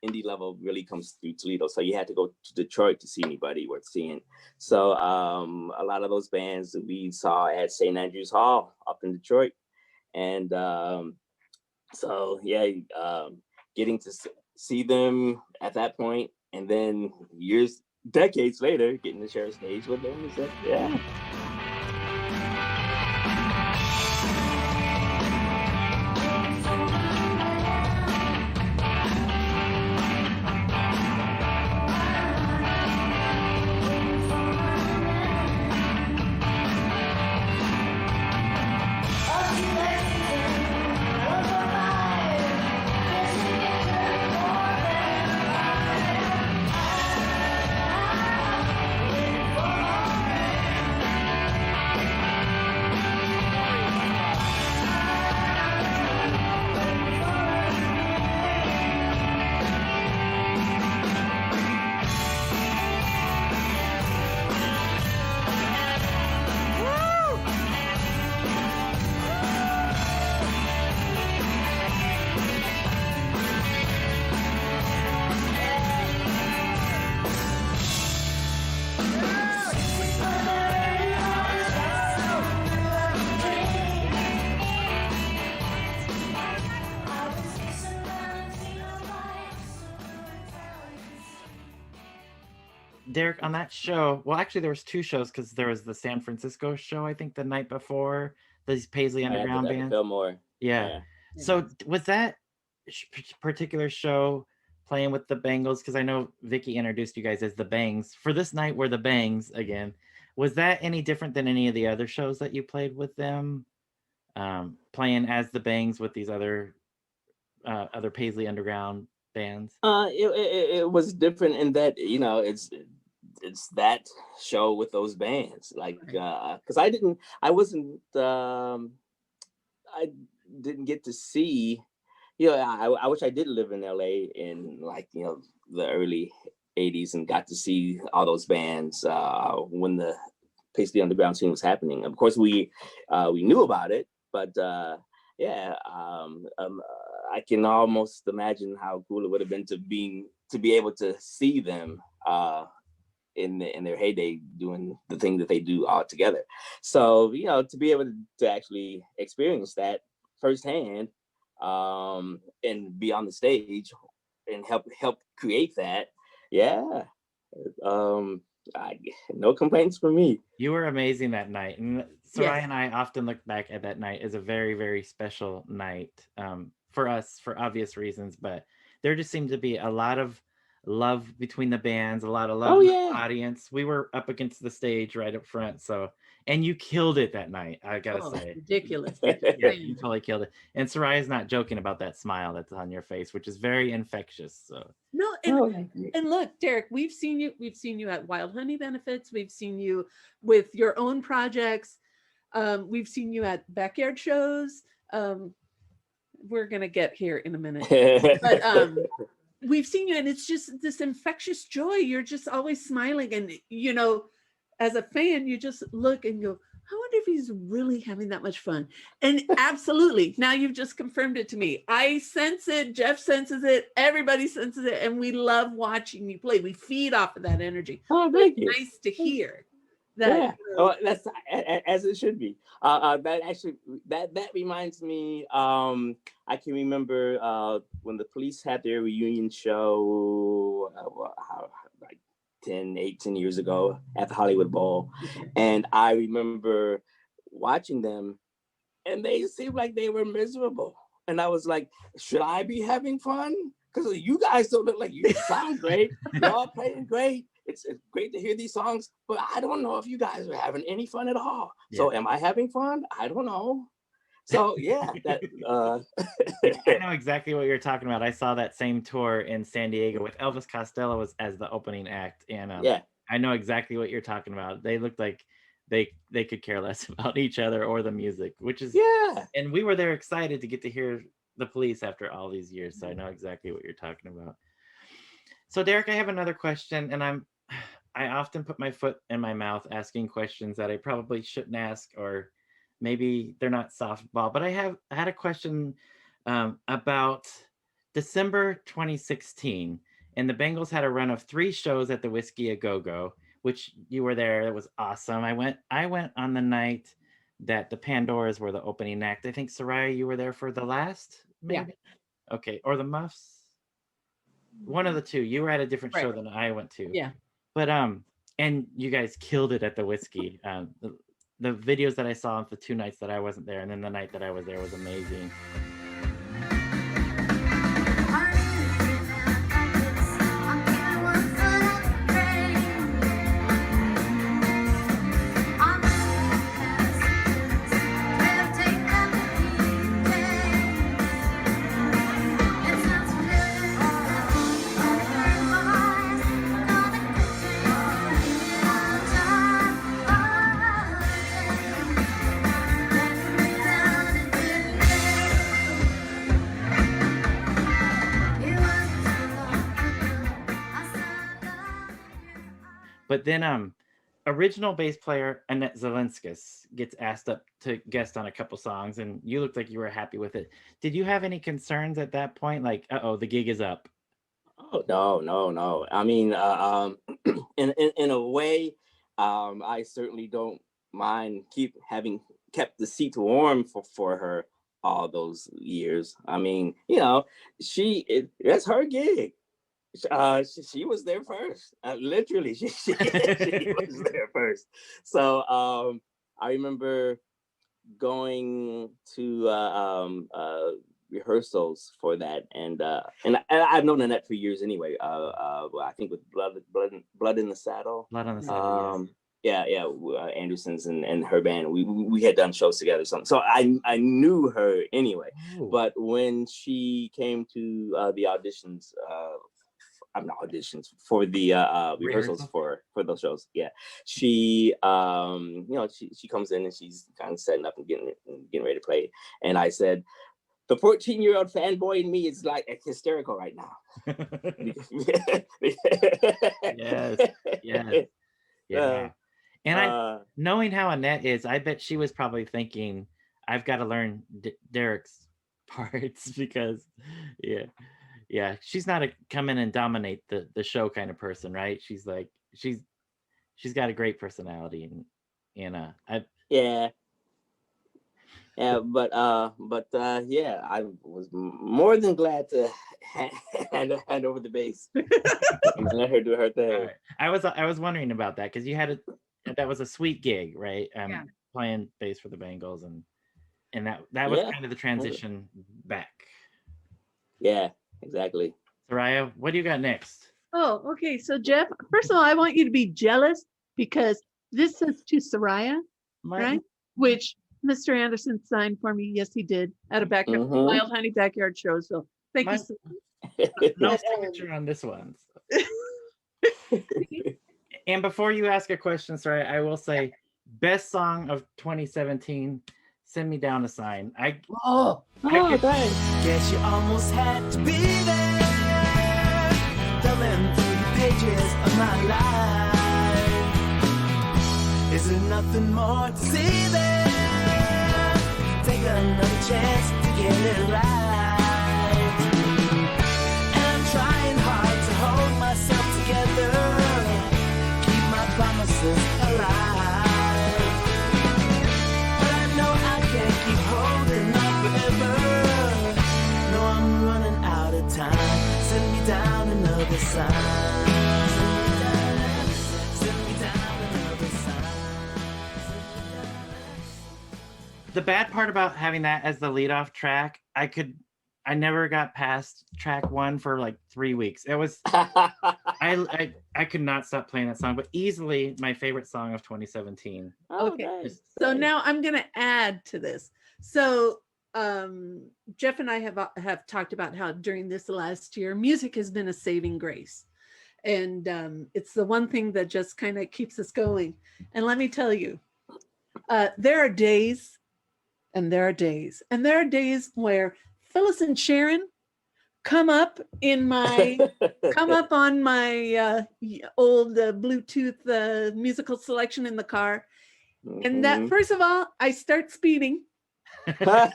indie level really comes through Toledo. So you had to go to Detroit to see anybody worth seeing. So a lot of those bands that we saw at St. Andrews Hall up in Detroit. And so yeah, getting to see them at that point, and then decades later, getting to share a stage with them, yeah. Derrick, on that show, well, actually, there was two shows because there was the San Francisco show, I think, the night before, these Paisley Underground At the bands. Fillmore. Yeah. Yeah. So was that particular show playing with the Bangles? Because I know Vicky introduced you guys as the Bangs. For this night, we're the Bangs again. Was that any different than any of the other shows that you played with them? Playing as the Bangs with these other Paisley Underground bands? It was different in that, you know, it's that show with those bands, like, because I didn't get to see, you know, I wish I did live in LA in, like, you know, the early 80s and got to see all those bands when the Paisley Underground scene was happening. Of course, we knew about it, but yeah, I can almost imagine how cool it would have been to be able to see them in their heyday doing the thing that they do all together. So, you know, to be able to actually experience that firsthand, and be on the stage and help create that, yeah. No complaints from me. You were amazing that night, and Soraya Yes. and I often look back at that night as a very, very special night for us for obvious reasons. But there just seemed to be a lot of love between the bands, a lot of love Oh, in the yeah. audience. We were up against the stage right up front, and you killed it that night. I gotta Oh, say, ridiculous. yeah, you totally killed it. And Soraya's not joking about that smile that's on your face, which is very infectious. So No, Oh, thank you. and look, Derrick, we've seen you at Wild Honey benefits. We've seen you with your own projects. We've seen you at backyard shows. We're gonna get here in a minute, but we've seen you, and it's just this infectious joy. You're just always smiling, and you know, as a fan, you just look and go, I wonder if he's really having that much fun. And absolutely, now you've just confirmed it to me. I sense it, Jeff senses it, everybody senses it, and we love watching you play. We feed off of that energy. Oh, thank you. Nice to hear that. Yeah, You know, that's as it should be. That actually that reminds me. I can remember when the Police had their reunion show, like 10 years ago at the Hollywood Bowl, and I remember watching them, and they seemed like they were miserable, and I was like, should I be having fun? Because you guys don't look like you sound great. You're all playing great. It's great to hear these songs, but I don't know if you guys are having any fun at all. Yeah. So am I having fun? I don't know. So yeah, that I know exactly what you're talking about. I saw that same tour in San Diego with Elvis Costello as the opening act, and yeah. I know exactly what you're talking about. They looked like they could care less about each other or the music, which is Yeah. And we were there excited to get to hear the Police after all these years. So I know exactly what you're talking about. So Derrick, I have another question, and I often put my foot in my mouth asking questions that I probably shouldn't ask, or maybe they're not softball. But I had a question about December 2016, and the Bengals had a run of 3 shows at the Whiskey A Go Go, which you were there. It was awesome. I went on the night that the Pandoras were the opening act. I think Soraya, you were there for the last, maybe. Yeah. Okay, or the Muffs. One of the two. You were at a different show than I went to. Yeah. But and you guys killed it at the Whiskey. The videos that I saw of the 2 nights that I wasn't there, and then the night that I was there was amazing. But then original bass player Annette Zelenskis gets asked up to guest on a couple songs, and you looked like you were happy with it. Did you have any concerns at that point? Like, the gig is up. Oh no. I mean, in a way, I certainly don't mind having kept the seats warm for her all those years. I mean, you know, that's her gig. She was there first. Literally, she was there first. So I remember going to rehearsals for that, and I've known Annette for years anyway. Well, I think with blood in the saddle. Blood on the Saddle. Yes. Andersons and her band. We had done shows together, so I knew her anyway. Oh. But when she came to the auditions, I'm not auditions for the rehearsals for those shows. Yeah, she she comes in and she's kind of setting up and getting ready to play. And I said, the 14-year-old fanboy in me is like hysterical right now. Yes. Yeah. And knowing how Annette is, I bet she was probably thinking, I've got to learn Derrick's parts because, yeah, she's not a come in and dominate the show kind of person, right? She's like, she's got a great personality, and but I was more than glad to hand over the bass and let her do her thing. Right. I was wondering about that because you had that was a sweet gig, right? Playing bass for the Bengals, and that was kind of the transition back. Yeah, exactly. Soraya, what do you got next? Oh, okay. So Jeff, first of all, I want you to be jealous because this says to Soraya, right? Which Mr. Anderson signed for me. Yes, he did at a backyard Wild Honey backyard show. So thank you so much. No signature on this one. And before you ask a question, Soraya, I will say best song of 2017. Send Me Down a Sign. Thanks. Guess you almost had to be there, thumbing through the pages of my life. Is there nothing more to see there? Take another chance to get it right. And I'm trying hard to hold myself together, keep my promises alive. But I know I can't keep holding on forever. No, I'm running out of time. Send me down another sign. Send me down another sign. The bad part about having that as the leadoff track, I never got past track 1 for like 3 weeks. It was I could not stop playing that song, but easily my favorite song of 2017. Okay. Nice. So now I'm going to add to this. So Jeff and I have talked about how during this last year, music has been a saving grace. And it's the one thing that just kind of keeps us going. And let me tell you, there are days and there are days. And there are days where Phyllis and Sharon come up on my old Bluetooth musical selection in the car. And that, first of all, I start speeding. And I'm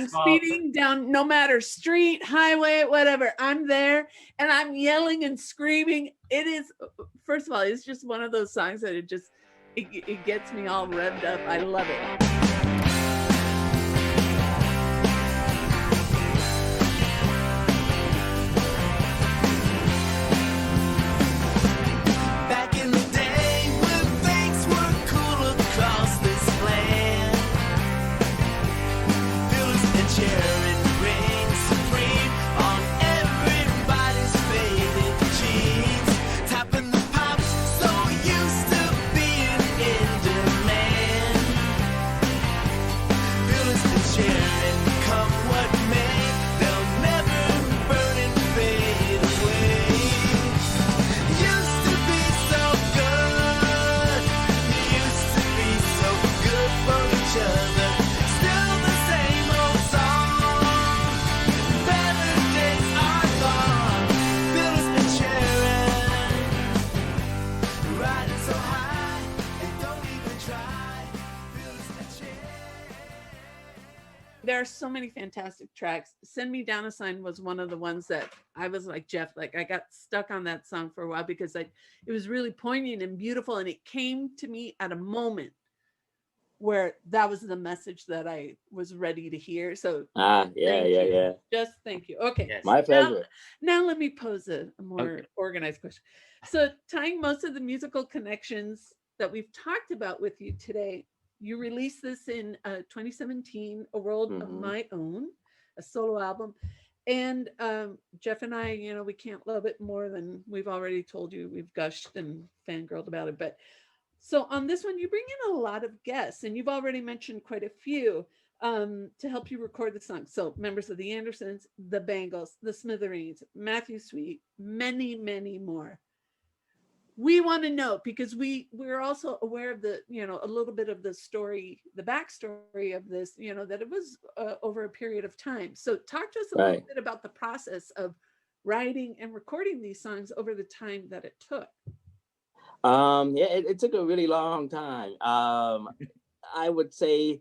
speeding down no matter street, highway, whatever. I'm there and I'm yelling and screaming. It is, first of all, it's just one of those songs that it gets me all revved up. I love it. Back in the day when things were cool across this land, Phyllis and Sharon reign supreme on everybody's favorite jeans, tapping the pops so used to being in demand. Phyllis and Sharon, come what may, they'll never burn and fade away. Used to be so good, used to be so good for each other. Still the same old song, better days are gone. Phyllis and Sharon, riding so high, they don't even try. Phyllis and Sharon. There are so many fantastic tracks. Send Me Down a Sign was one of the ones that I was like Jeff, like I got stuck on that song for a while because it was really poignant and beautiful, and it came to me at a moment where that was the message that I was ready to hear. So Yeah, thank yeah, you. yeah. Just thank you. Okay. Yes. My Now, pleasure. now let me pose a more Okay. organized question. So tying most of the musical connections that we've talked about with you today, you released this in 2017, A World of Hmm. My Own, a solo album. And Jeff and I, we can't love it more than we've already told you. We've gushed and fangirled about it. But so on this one, you bring in a lot of guests, and you've already mentioned quite a few to help you record the song. So members of the Andersons, the Bangles, the Smithereens, Matthew Sweet, many, many more. We want to know because we're also aware of the a little bit of the story, the backstory of this, that it was over a period of time. So talk to us a little Right. bit about the process of writing and recording these songs over the time that it took. Yeah, it took a really long time. I would say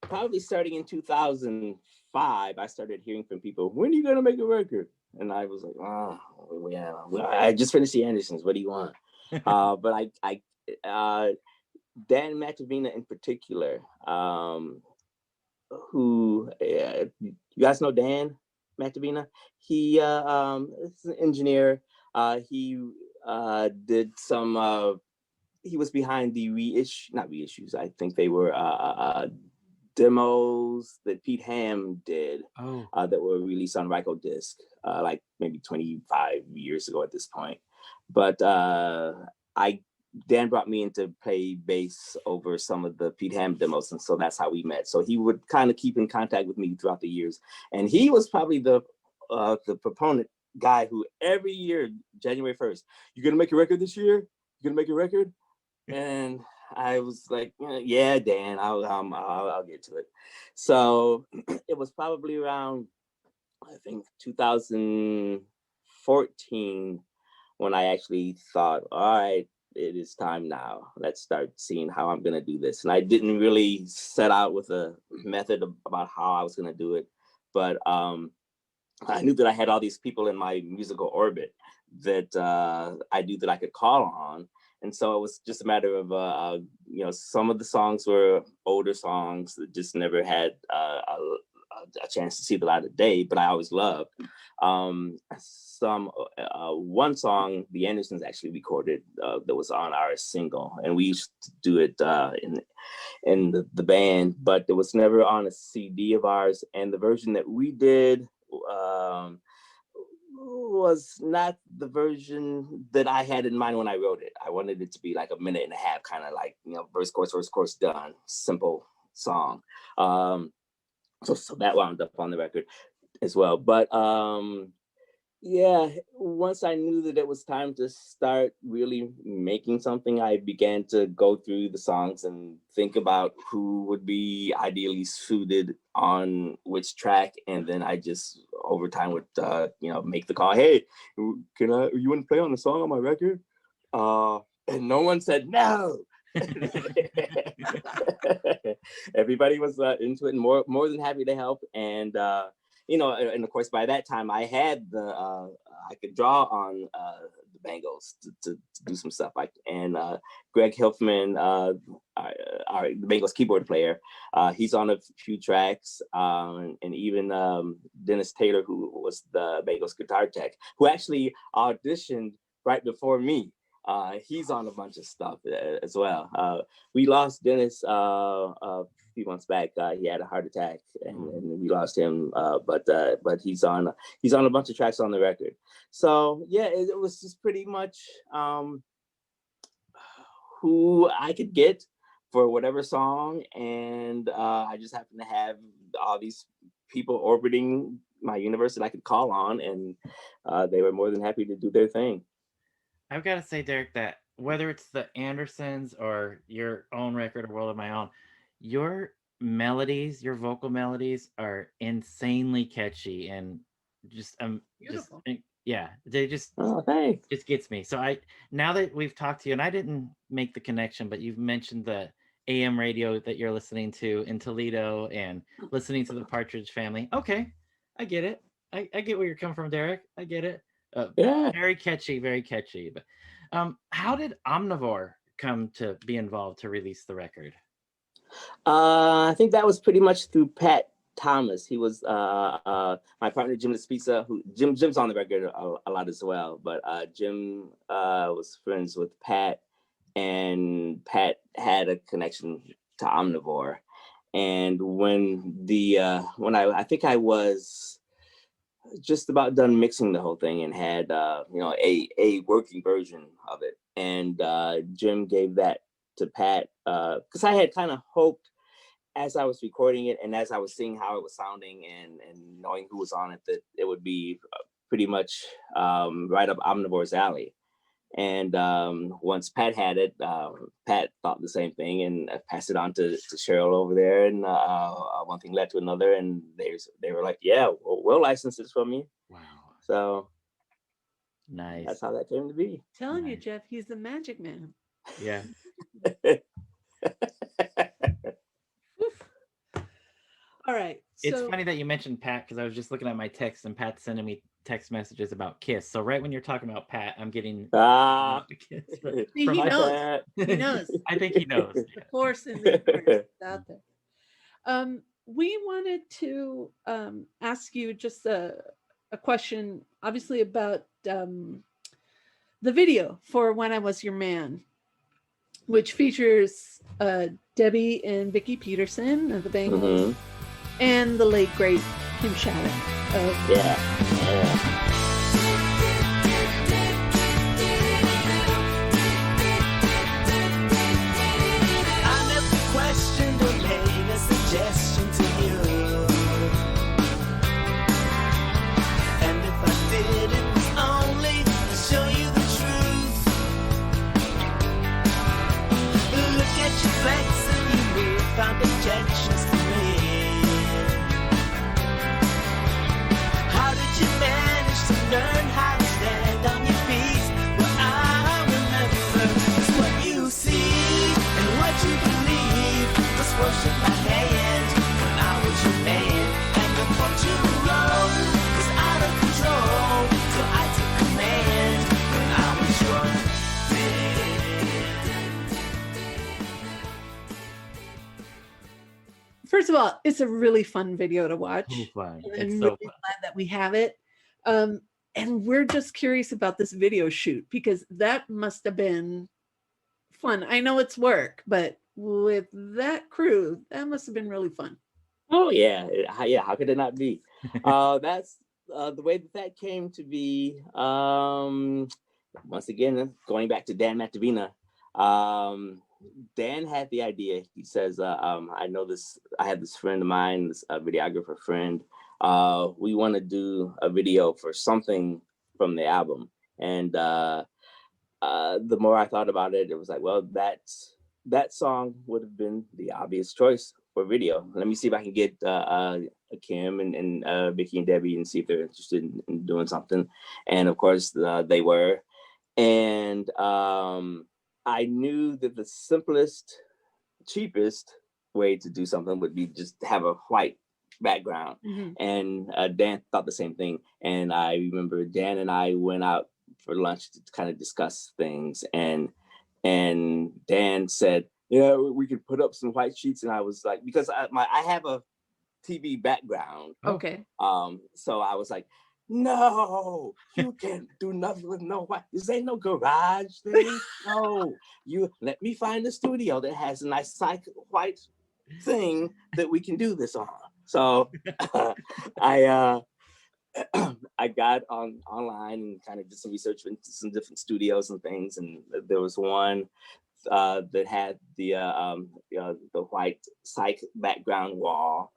probably starting in 2005, I started hearing from people, when are you going to make a record? And I was like, oh, yeah, well, I just finished the Andersons. What do you want? But uh, Dan Matavina in particular, who, you guys know Dan Matavina? He is an engineer. He did some he was behind the not reissues. I think they were demos that Pete Ham did Oh, that were released on Ryko Disc, like maybe 25 years ago at this point. But I Dan brought me in to play bass over some of the Pete Ham demos, and so that's how we met. So he would kind of keep in contact with me throughout the years, and he was probably the proponent guy who every year, January 1st, you gonna make a record this year? You gonna make a record? And I was like, yeah, Dan, I'll get to it. So it was probably around, I think, 2014 when I actually thought, all right, it is time now. Let's start seeing how I'm gonna do this. And I didn't really set out with a method about how I was gonna do it, but I knew that I had all these people in my musical orbit that I knew that I could call on. And so it was just a matter of, some of the songs were older songs that just never had a chance to see the light of day, but I always loved. One song the Andersons actually recorded that was on our single, and we used to do it in the band, but it was never on a CD of ours. And the version that we did was not the version that I had in mind when I wrote it. I wanted it to be like a minute and a half, kind of like, verse, chorus, done, simple song. So that wound up on the record as well. But yeah, once I knew that it was time to start really making something, I began to go through the songs and think about who would be ideally suited on which track, and then I just over time would make the call. Hey, you want to play on the song on my record? And no one said no. Everybody was into it and more than happy to help. And and of course by that time I had I could draw on the Bangles to do some stuff like. And Greg Hilfman, the Bangles keyboard player, he's on a few tracks, and even Dennis Taylor, who was the Bangles guitar tech, who actually auditioned right before me. He's on a bunch of stuff as well. We lost Dennis a few months back. He had a heart attack, and we lost him. But he's on a bunch of tracks on the record. So yeah, it was just pretty much who I could get for whatever song, and I just happened to have all these people orbiting my universe that I could call on, and they were more than happy to do their thing. I've got to say, Derek, that whether it's the Andersons or your own record or World of My Own, your melodies, your vocal melodies are insanely catchy and just Beautiful. yeah, they just Oh, thanks. just gets me. So now that we've talked to you, and I didn't make the connection, but you've mentioned the AM radio that you're listening to in Toledo and listening to the Partridge Family. Okay, I get it. I get where you're coming from, Derek. I get it. Yeah. Very catchy, very catchy. But how did Omnivore come to be involved to release the record? I think that was pretty much through Pat Thomas. He was my partner, Jim Despisa, who Jim's on the record a lot as well. But Jim was friends with Pat, and Pat had a connection to Omnivore. And when I think I was just about done mixing the whole thing and had a working version of it, and Jim gave that to Pat because I had kind of hoped, as I was recording it and as I was seeing how it was sounding and knowing who was on it, that it would be pretty much right up Omnivore's alley. And once Pat had it, Pat thought the same thing and passed it on to Cheryl over there. And one thing led to another, and they were like, "Yeah, we'll license this from you." Wow. So Nice. that's how that came to be. Telling you, Nice. Jeff, he's the magic man. Yeah. All right. It's So funny that you mentioned Pat because I was just looking at my text and Pat's sending me text messages about Kiss. So right when you're talking about Pat, I'm getting Kiss See, he from knows. Pat. He knows. I think he knows. The force in the universe is out there. We wanted to ask you just a question, obviously about the video for When I Was Your Man, which features Debbie and Vicki Peterson of the Bangles and the late great Kim Shattuck of Yeah. I never questioned or made a suggestion to you. And if I did, it was only to show you the truth. Look at your face and you will find objections to me. How did you manage to learn how to stand on your feet? Well, I remember it's what you see and what you believe. Just worship my hand when I was your man. And the fortune road was out of control, so I took command when I was your man. First of all, it's a really fun video to watch. So fun. I'm It's really so fun. glad that we have it. And we're just curious about this video shoot because that must have been fun. I know it's work, but with that crew, that must have been really fun. Oh yeah, yeah. How could it not be? That's the way that came to be. Once again, going back to Dan Matavina, Dan had the idea. He says, "I know this. I have this friend of mine, this videographer friend. We want to do a video for something from the album." And the more I thought about it, it was like, well, that song would have been the obvious choice for video. Let me see if I can get Kim and Vicky and Debbie and see if they're interested in doing something. And of course, they were. And I knew that the simplest, cheapest way to do something would be just have a white background. And Dan thought the same thing. And I remember Dan and I went out for lunch to kind of discuss things. And Dan said, "Yeah, we could put up some white sheets." And I was like, because I have a TV background. Okay. So I was like, "No, you can't do nothing with no white. This ain't no garage thing. No, you let me find a studio that has a nice white thing that we can do this on." So I got online and kind of did some research into some different studios and things, and there was one that had the white psych background wall.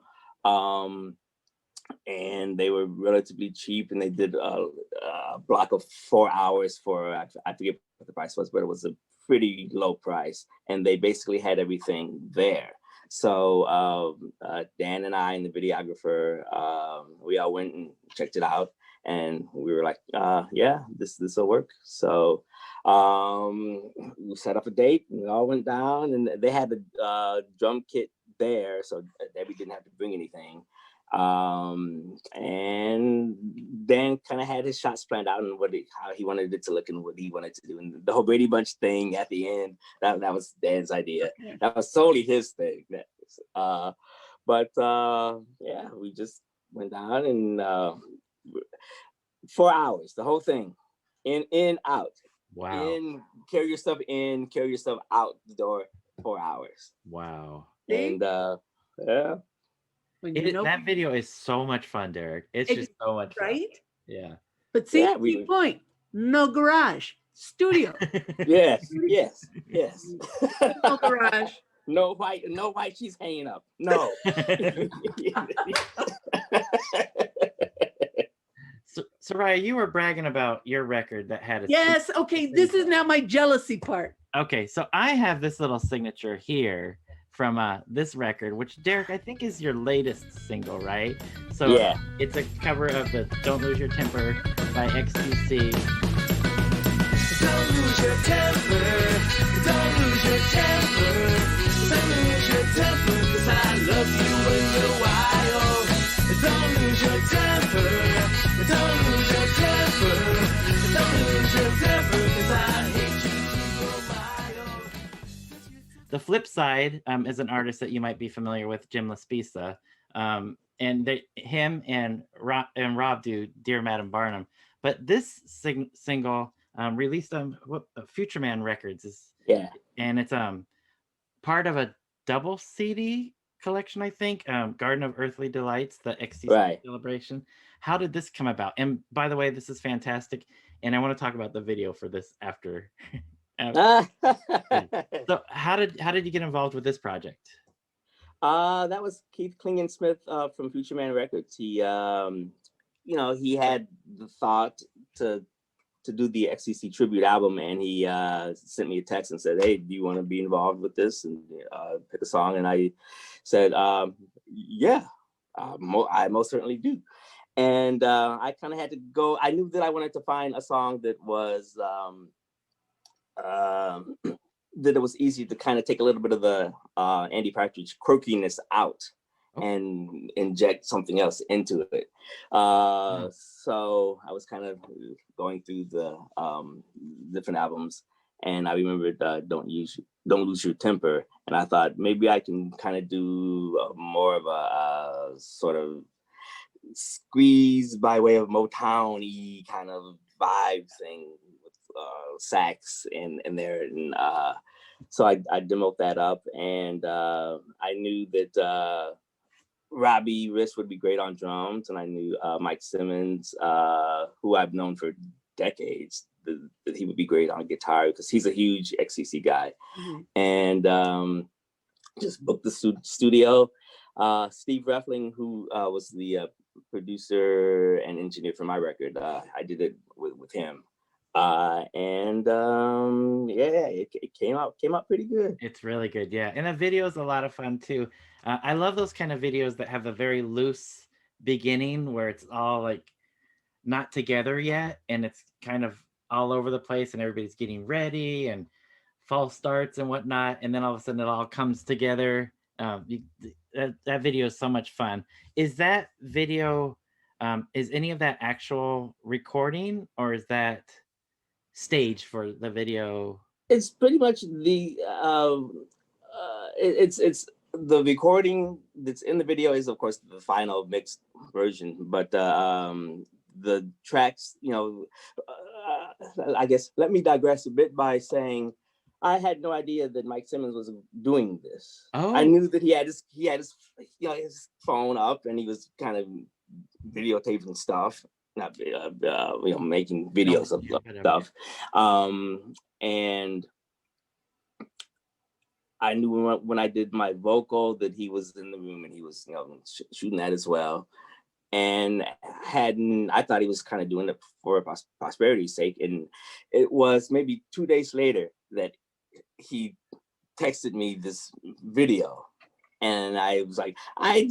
And they were relatively cheap, and they did a block of 4 hours for, I forget what the price was, but it was a pretty low price, and they basically had everything there. So Dan and I and the videographer, we all went and checked it out, and we were like, yeah, this will work. So we set up a date, and we all went down, and they had the drum kit there, so Debbie didn't have to bring anything. And Dan kind of had his shots planned out and how he wanted it to look and what he wanted to do. And the whole Brady Bunch thing at the end, that was Dan's idea. Okay. That was solely his thing. But we just went down and 4 hours, the whole thing, in, out. Wow. In, carry your stuff in, carry your stuff out the door, 4 hours. Wow. And yeah. When you know, That video is so much fun, Derrick. It's just so much fun. right? Yeah. But see, Yeah, key point, no garage, studio. Yes. No garage. No white she's hanging up. No. So, Soraya, you were bragging about your record that had a Yes, okay, this is now my jealousy part. Okay, so I have this little signature here from this record, which Derrick, I think is your latest single, right? So yeah, it's a cover of the Don't Lose Your Temper by XTC. Don't lose your temper. Don't lose your temper. Don't lose your temper, 'cause I love you when you're wild. Don't lose your temper. Don't lose your temper. Don't lose your temper, 'cause I hate you so wild. The flip side is an artist that you might be familiar with, Jim LaSpisa. And him and Rob do Dear Madam Barnum. But this single released on Future Man Records and it's part of a double CD collection, I think. Garden of Earthly Delights, the XTC celebration. How did this come about? And by the way, this is fantastic, and I want to talk about the video for this after. So how did you get involved with this project? That was Keith Klingensmith from Future Man Records. He he had the thought to do the XCC tribute album, and he sent me a text and said, "Hey, do you want to be involved with this and pick a song?" And I said, "Yeah, I most certainly do." And I kind of had to go. I knew that I wanted to find a song that was that it was easy to kind of take a little bit of the Andy Partridge croakiness out and inject something else into it. So I was kind of going through the different albums, and I remembered Don't Lose Your Temper, and I thought maybe I can kind of do more of a sort of squeeze by way of Motown-y kind of vibe thing with sax in there, and so I demoed that up, and I knew that Robbie Riss would be great on drums, and I knew Mike Simmons, who I've known for decades, that he would be great on guitar because he's a huge XCC guy. Mm-hmm. And just booked the studio. Steve Reffling, who was the producer and engineer for my record, I did it with him. It came out pretty good. It's really good, yeah. And the video is a lot of fun too. I love those kind of videos that have a very loose beginning where it's all like not together yet, and it's kind of all over the place, and everybody's getting ready and false starts and whatnot, and then all of a sudden it all comes together. That video is so much fun. Is that video? Is any of that actual recording, or is that stage for the video? It's pretty much the it's the recording that's in the video is of course the final mixed version, but the tracks, I guess let me digress a bit by saying I had no idea that Mike Simmons was doing this. Oh. I knew that he had his his phone up and he was kind of videotaping stuff. Not making videos of stuff, and I knew when I did my vocal that he was in the room and he was shooting that as well, and I thought he was kind of doing it for prosperity's sake, and it was maybe 2 days later that he texted me this video. And I was like, I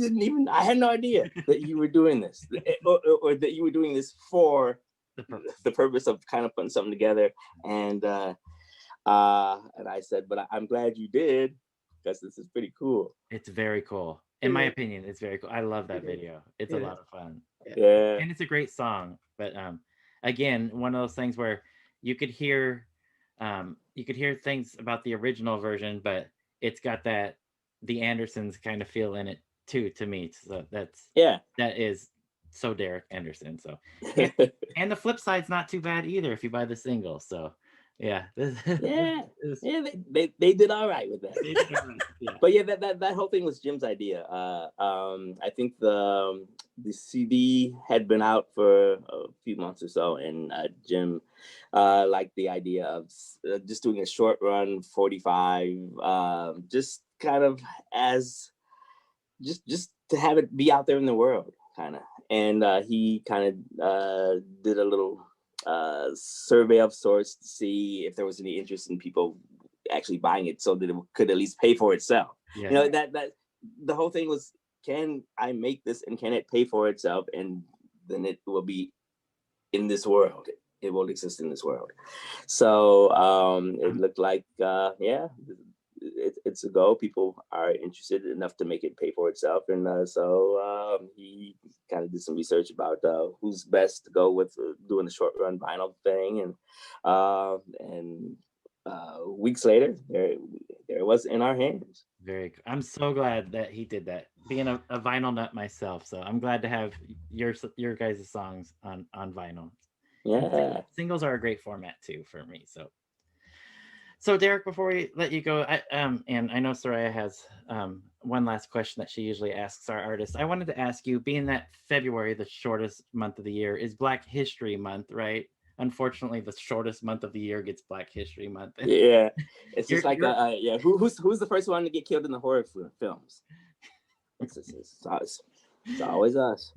had no idea that you were doing this or that you were doing this for the purpose of kind of putting something together. And I said, but I'm glad you did because this is pretty cool. It's very cool. In my It is. opinion, it's very cool. I love that It is. video. It's It a is. lot of fun. Yeah. And it's a great song. But again, one of those things where you could hear things about the original version, but it's got the Andersons kind of feel in it too, to me. So Yeah. that is so Derrick Anderson. So and the flip side's not too bad either if you buy the single. So yeah. Yeah. Yeah, they did all right with that. They did all right, yeah. But yeah, that whole thing was Jim's idea. I think the CD had been out for a few months or so, and Jim liked the idea of just doing a short run 45, just kind of as just to have it be out there in the world, kind of. And he kind of did a little survey of sorts to see if there was any interest in people actually buying it, so that it could at least pay for itself. Yeah. You know, that the whole thing was, can I make this and can it pay for itself, and then it will be in this world. It will exist in this world. So it looked like it's a go. People are interested enough to make it pay for itself, and so he kind of did some research about who's best to go with doing the short run vinyl thing, and weeks later, there it was in our hands. Very cool. I'm so glad that he did that. Being a vinyl nut myself, so I'm glad to have your guys' songs on vinyl. Yeah. Singles are a great format too for me. So Derrick, before we let you go, and I know Soraya has one last question that she usually asks our artists. I wanted to ask you, being that February, the shortest month of the year, is Black History Month, right? Unfortunately, the shortest month of the year gets Black History Month. Yeah, it's just like who's the first one to get killed in the horror films? It's always us.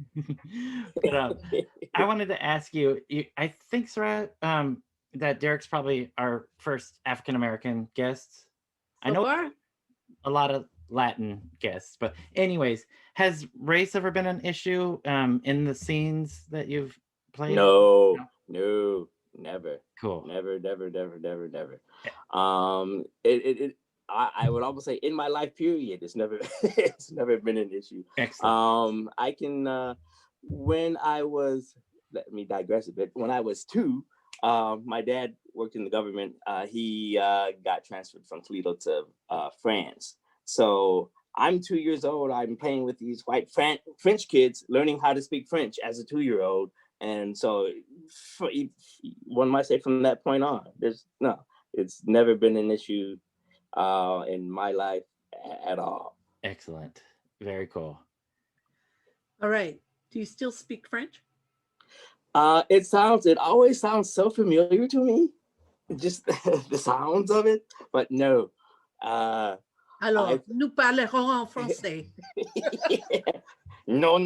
But I wanted to ask you, I think, Soraya, that Derrick's probably our first African American guest. I know a lot of Latin guests, but anyways, has race ever been an issue in the scenes that you've played? No, never. Cool. Never. I would almost say in my life period, it's never been an issue. Excellent. I can when I was, let me digress a bit. When I was 2, my dad worked in the government. He got transferred from Toledo to France. So I'm 2 years old. I'm playing with these white French kids, learning how to speak French as a 2-year-old. And so one might say from that point on, it's never been an issue in my life at all. Excellent. Very cool. All right. Do you still speak French? It always sounds so familiar to me, just the sounds of it, but no. Alors, nous parlerons en français. No.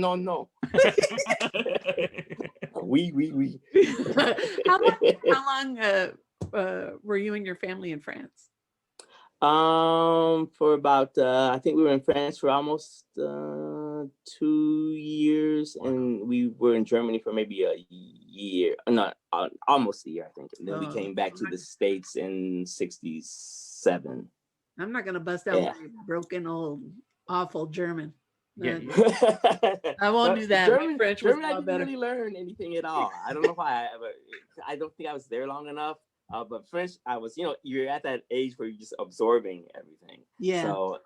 Oui. How long were you and your family in France? For about I think we were in France for almost 2 years, and we were in Germany for maybe a year, not almost a year, I think. And then we came back to the States in '67. I'm not gonna bust out my broken old awful German. Yeah. I won't do that. My French was German, I didn't really learn anything at all. I don't know why. I don't think I was there long enough. But French, I was, you're at that age where you're just absorbing everything. Yeah. So,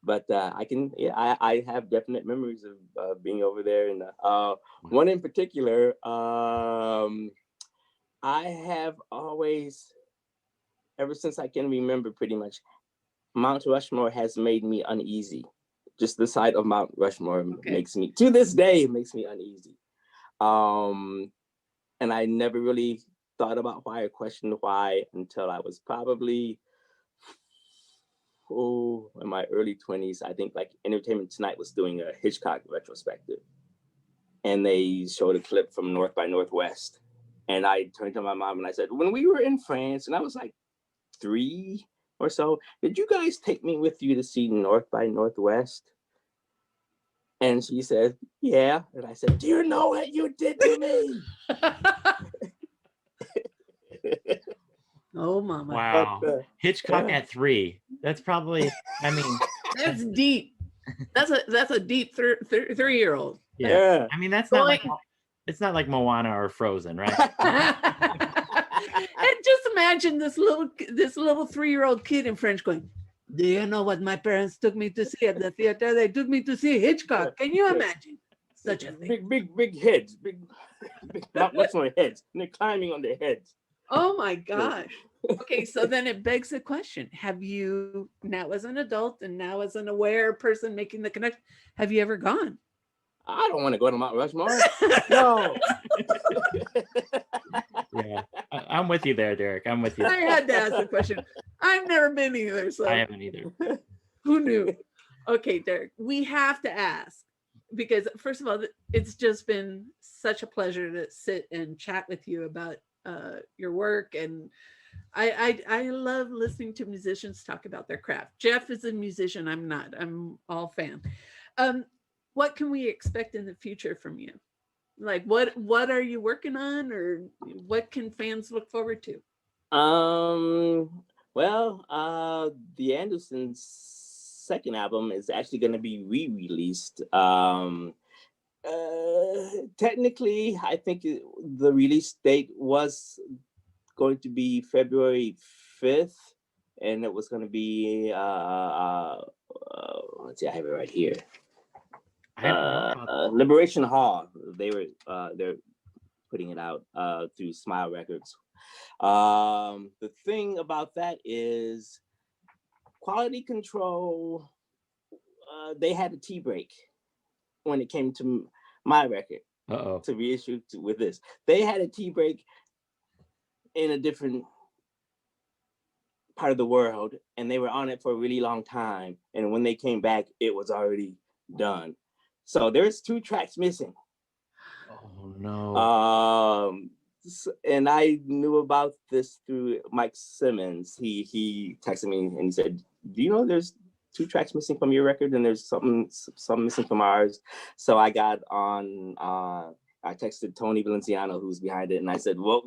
but I have definite memories of being over there. And one in particular, I have always, ever since I can remember pretty much, Mount Rushmore has made me uneasy. Just the sight of Mount Rushmore makes me, to this day, makes me uneasy. And I never really thought about why or questioned why until I was probably in my early 20s. I think like Entertainment Tonight was doing a Hitchcock retrospective, and they showed a clip from North by Northwest, and I turned to my mom and I said, when we were in France, and I was like 3 or so, did you guys take me with you to see North by Northwest? And she said, yeah. And I said, do you know what you did to me? Oh, mama. Wow. Hitchcock at 3. That's probably, That's deep. That's a deep 3-year-old. Yeah. I mean, that's not Going- like it's not like Moana or Frozen, right? And just imagine this little 3-year-old kid in French going, "Do you know what my parents took me to see at the theater? They took me to see Hitchcock. Can you imagine such a thing?" Big heads, big not much more heads. And they're climbing on their heads. Oh my gosh. Okay, so then it begs the question: have you, now as an adult and now as an aware person making the connection, have you ever gone? I don't want to go to Mount Rushmore. No. Yeah, I'm with you there, Derrick. I'm with you. I had to ask the question. I've never been either, so I haven't either. who knew? Okay, Derrick, we have to ask because first of all, it's just been such a pleasure to sit and chat with you about your work, and I love listening to musicians talk about their craft. Jeff is a musician. I'm not. I'm all fan. What can we expect in the future from you? Like what are you working on, or what can fans look forward to? Well, the Andersons' second album is actually going to be re-released. Technically, I think the release date was going to be February 5th, and it was going to be let's see, I have it right here. I didn't know about that. Liberation Hall. They're putting it out through Smile Records. The thing about that is quality control. They had a tea break when it came to my record Uh-oh. to reissue with this. They had a tea break in a different part of the world, and they were on it for a really long time. And when they came back, it was already done. So there's 2 tracks missing. Oh no. And I knew about this through Mike Simmons. He texted me and he said, "Do you know there's 2 tracks missing from your record, and there's some missing from ours?" So I got on. I texted Tony Valenciano, who's behind it, and I said, "Well,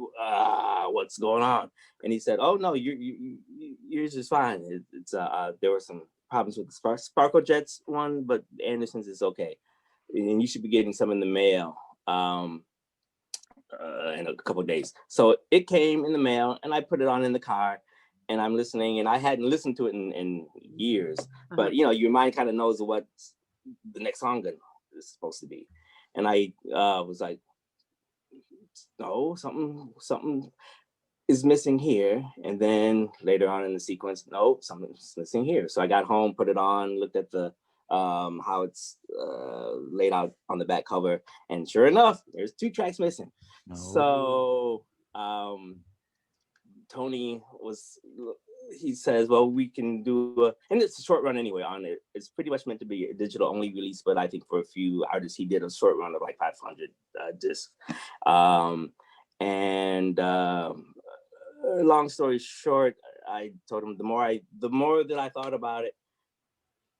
what's going on?" And he said, "Oh no, yours is fine. It's there were some problems with the Sparkle Jets one, but Anderson's is okay, and you should be getting some in the mail in a couple of days." So it came in the mail, and I put it on in the car, and I'm listening, and I hadn't listened to it in years, but you know, your mind kind of knows what the next song is supposed to be. And I was like, no, something is missing here. And then later on in the sequence, no, something's missing here. So I got home, put it on, looked at the how it's laid out on the back cover, and sure enough, there's 2 tracks missing. No. So Tony he says, well, we can do and it's a short run anyway on it. It's pretty much meant to be a digital only release, but I think for a few artists, he did a short run of like 500 discs. Long story short, I told him the more that I thought about it,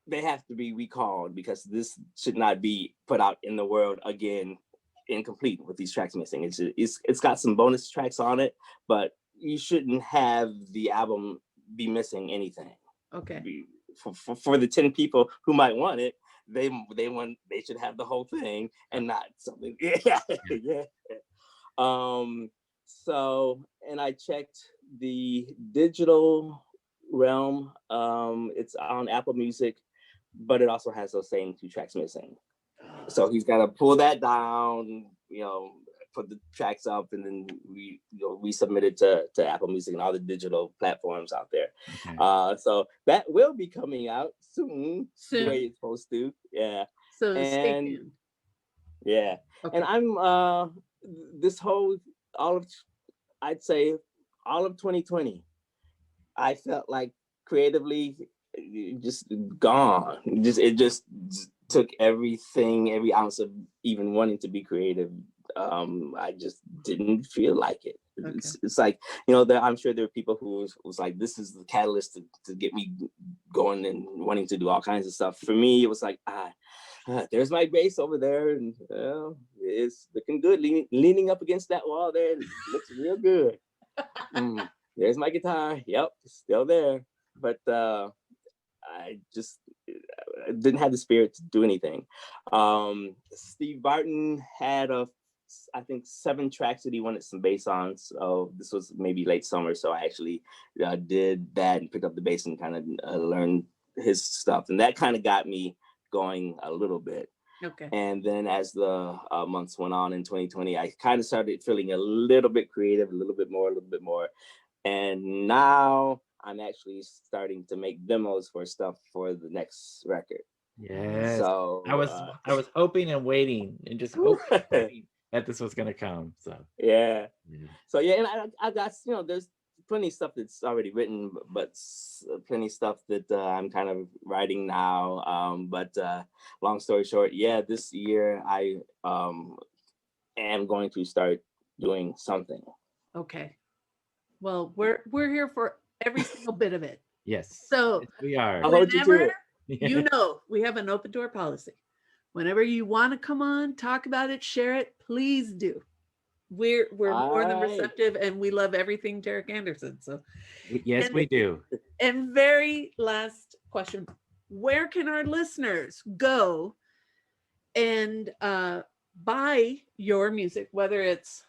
they have to be recalled because this should not be put out in the world again incomplete with these tracks missing. It's got some bonus tracks on it, but you shouldn't have the album be missing anything. Okay. For the 10 people who might want it, they should have the whole thing and not something. Yeah. So, and I checked the digital realm. It's on Apple Music, but it also has those same 2 tracks missing. So he's got to pull that down, put the tracks up, and then we submit it to Apple Music and all the digital platforms out there. Okay. So that will be coming out soon. The way it's supposed to. Yeah. So stay tuned. Yeah. Okay. And I'm I'd say all of 2020, I felt like creatively just gone. It just took everything, every ounce of even wanting to be creative. I just didn't feel like it. Okay. It's like, I'm sure there are people who was like, this is the catalyst to get me going and wanting to do all kinds of stuff. For me, it was like, there's my bass over there, and it's looking good, leaning up against that wall there. It looks real good. There's my guitar. Yep, still there. But didn't have the spirit to do anything. Steve Barton had I think 7 tracks that he wanted some bass on. So this was maybe late summer. So I actually did that and picked up the bass and kind of learned his stuff. And that kind of got me going a little bit. Okay. And then as the months went on in 2020, I kind of started feeling a little bit creative, a little bit more. And now I'm actually starting to make demos for stuff for the next record. Yes. So I was hoping and waiting and just hoping that this was gonna come. So yeah. So yeah, and I got, you know, there's plenty of stuff that's already written, but plenty of stuff that I'm kind of writing now. But long story short, yeah, this year I am going to start doing something. Okay. Well, we're here for every single bit of it. yes, So yes, we are. I'll hold you to whenever it. you know, we have an open door policy. Whenever you want to come on, talk about it, share it, please do. We're more than All right. receptive, and we love everything Derrick Anderson. So, Yes, and- we do. and very last question: where can our listeners go and buy your music, whether it's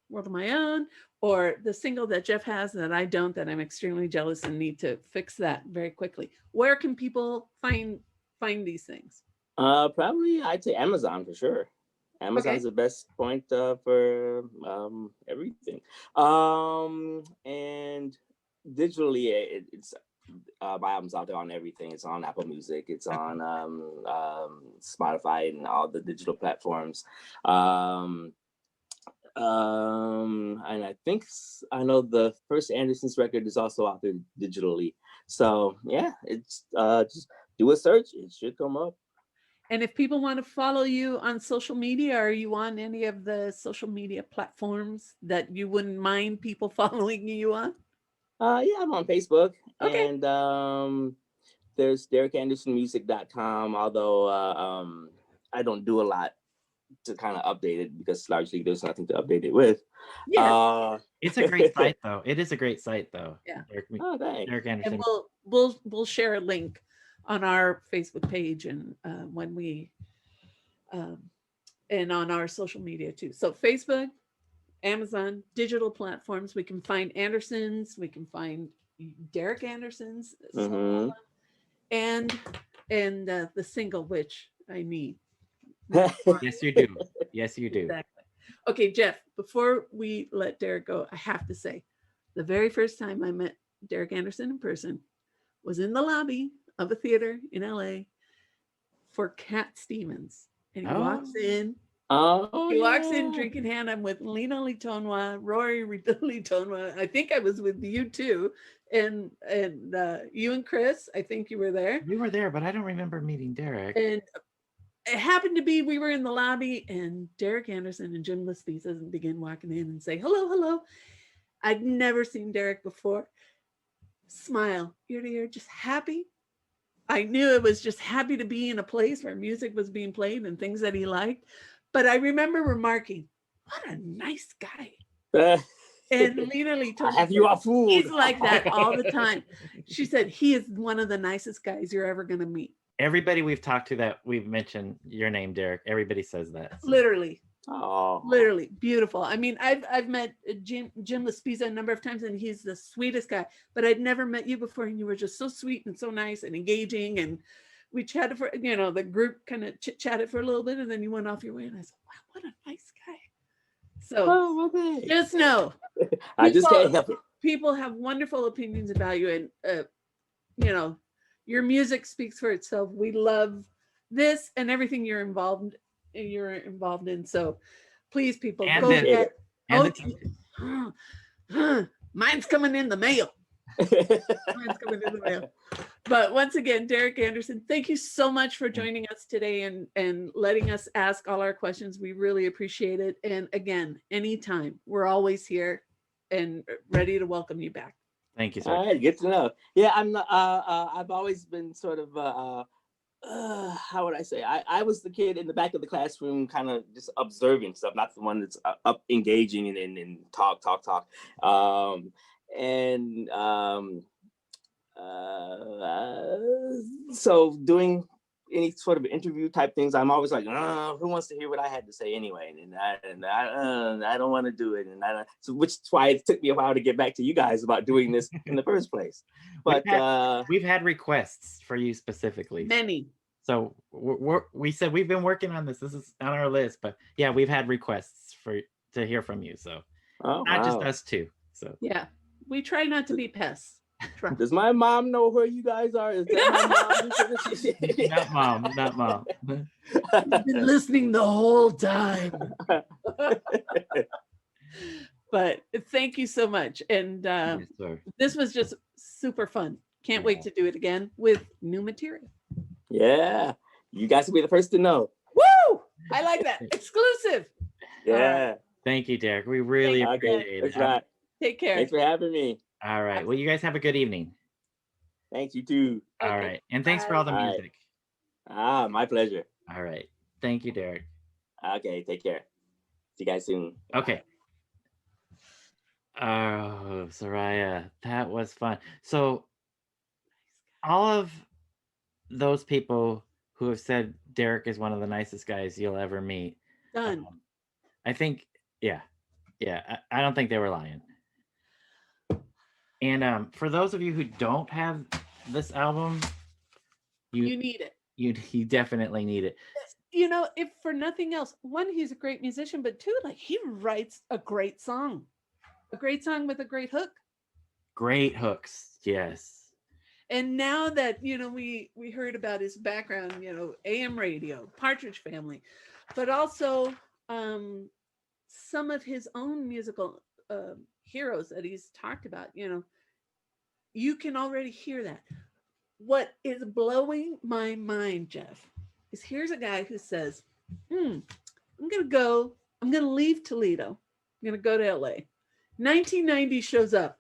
World of My Own or the single that Jeff has that I don't, that I'm extremely jealous and need to fix that very quickly? Where can people find these things? Probably I'd say Amazon for sure. Amazon's the best point for everything. And digitally, it's my album's out there on everything. It's on Apple Music. It's on Spotify and all the digital platforms. And I think I know the first Anderson's record is also out there digitally. So yeah, it's just do a search. It should come up. And if people want to follow you on social media, are you on any of the social media platforms that you wouldn't mind people following you on? Yeah, I'm on Facebook. Okay. And there's DerrickAndersonMusic.com, although I don't do a lot to kind of update it because largely there's nothing to update it with. Yeah. It's a great site, though. It is a great site, though. Yeah. Thanks. Derrick Anderson. And we'll share a link on our Facebook page and when we and on our social media too. So Facebook, Amazon, digital platforms. We can find Anderson's. We can find Derrick Anderson's, Mhm. and the single which I need. Yes, you do. Yes, you do. Exactly. Okay, Jeff. Before we let Derrick go, I have to say, the very first time I met Derrick Anderson in person was in the lobby of a theater in LA for Cat Stevens. And he walks in. He walks in drinking hand. I'm with Lena Litonwa, Rory Litonwa. I think I was with you too. And you and Chris, I think you were there. We were there, but I don't remember meeting Derrick. And it happened to be we were in the lobby and Derrick Anderson and Jim Laspiza began walking in and say, hello, hello. I'd never seen Derrick before. Smile, ear to ear, just happy. I knew it was just happy to be in a place where music was being played and things that he liked. But I remember remarking, what a nice guy. And Lena Lee told Have you a food? He's like that all the time. She said, he is one of the nicest guys you're ever going to meet. Everybody we've talked to that we've mentioned your name, Derrick, everybody says that. Literally. Oh, Literally beautiful. I mean, I've met Jim Laspiza a number of times, and he's the sweetest guy. But I'd never met you before, and you were just so sweet and so nice and engaging. And we chatted for, the group kind of chit chatted for a little bit, and then you went off your way. And I said, "Wow, what a nice guy." So just know, I just can't help it. People have wonderful opinions about you, and your music speaks for itself. We love this and everything you're involved in. So please, people, And go the- get. and Mine's coming in the mail. Mine's coming in the mail. But once again, Derrick Anderson, thank you so much for joining us today and letting us ask all our questions. We really appreciate it. And again, anytime, we're always here and ready to welcome you back. Thank you, sir. All right, good to know. Yeah, I'm not. I've always been sort of. How would I say? I was the kid in the back of the classroom, kind of just observing stuff, not the one that's up engaging and talk. So doing any sort of interview type things, I'm always like, oh, who wants to hear what I had to say anyway? I don't want to do it. So which is why it took me a while to get back to you guys about doing this in the first place. But we've had requests for you specifically. Many. So we said we've been working on this. This is on our list, but yeah, we've had requests to hear from you. So not just us two. So yeah, we try not to be pests. Does my mom know where you guys are? Is that my mom? Not mom. I've been listening the whole time. But thank you so much. And Yes, this was just super fun. Can't wait to do it again with new material. Yeah, you guys will be the first to know. Woo! I like that. Exclusive. Yeah. Thank you, Derrick. We really appreciate it. Right. Take care. Thanks for having me. All right. Well, you guys have a good evening. Thanks, you too. All right. And thanks for all the music. My pleasure. All right. Thank you, Derrick. Okay, take care. See you guys soon. Okay. Oh, Soraya, that was fun. So all of those people who have said Derrick is one of the nicest guys you'll ever meet. Done. I think, yeah. I don't think they were lying. And for those of you who don't have this album, You need it. you definitely need it. You know, if for nothing else, one, he's a great musician, but two, like he writes a great song with a great hook. Great hooks, yes. And now that, you know, we heard about his background, you know, AM radio, Partridge Family, but also some of his own musical heroes that he's talked about, you know, you can already hear that. What is blowing my mind, Jeff, is here's a guy who says, I'm going to leave Toledo. I'm going to go to LA. 1990 shows up.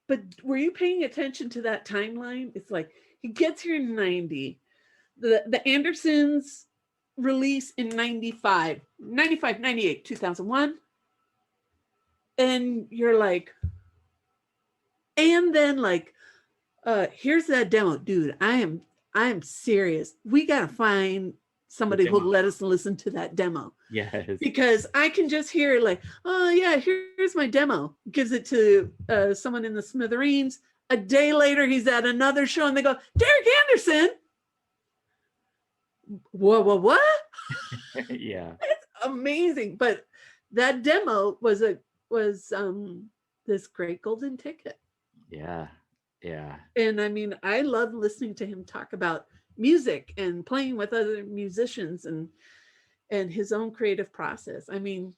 But were you paying attention to that timeline? It's like he gets here in 90. The Andersons release in 95, 98, 2001. And you're like, and then like, here's that demo, dude. I am serious. We gotta find somebody who'll let us listen to that demo. Yes. Because I can just hear like, oh yeah, here's my demo. Gives it to someone in the Smithereens. A day later, he's at another show, and they go, Derrick Anderson. What? Yeah. It's amazing. But that demo was this great golden ticket. Yeah. And I mean, I love listening to him talk about music and playing with other musicians and his own creative process. I mean,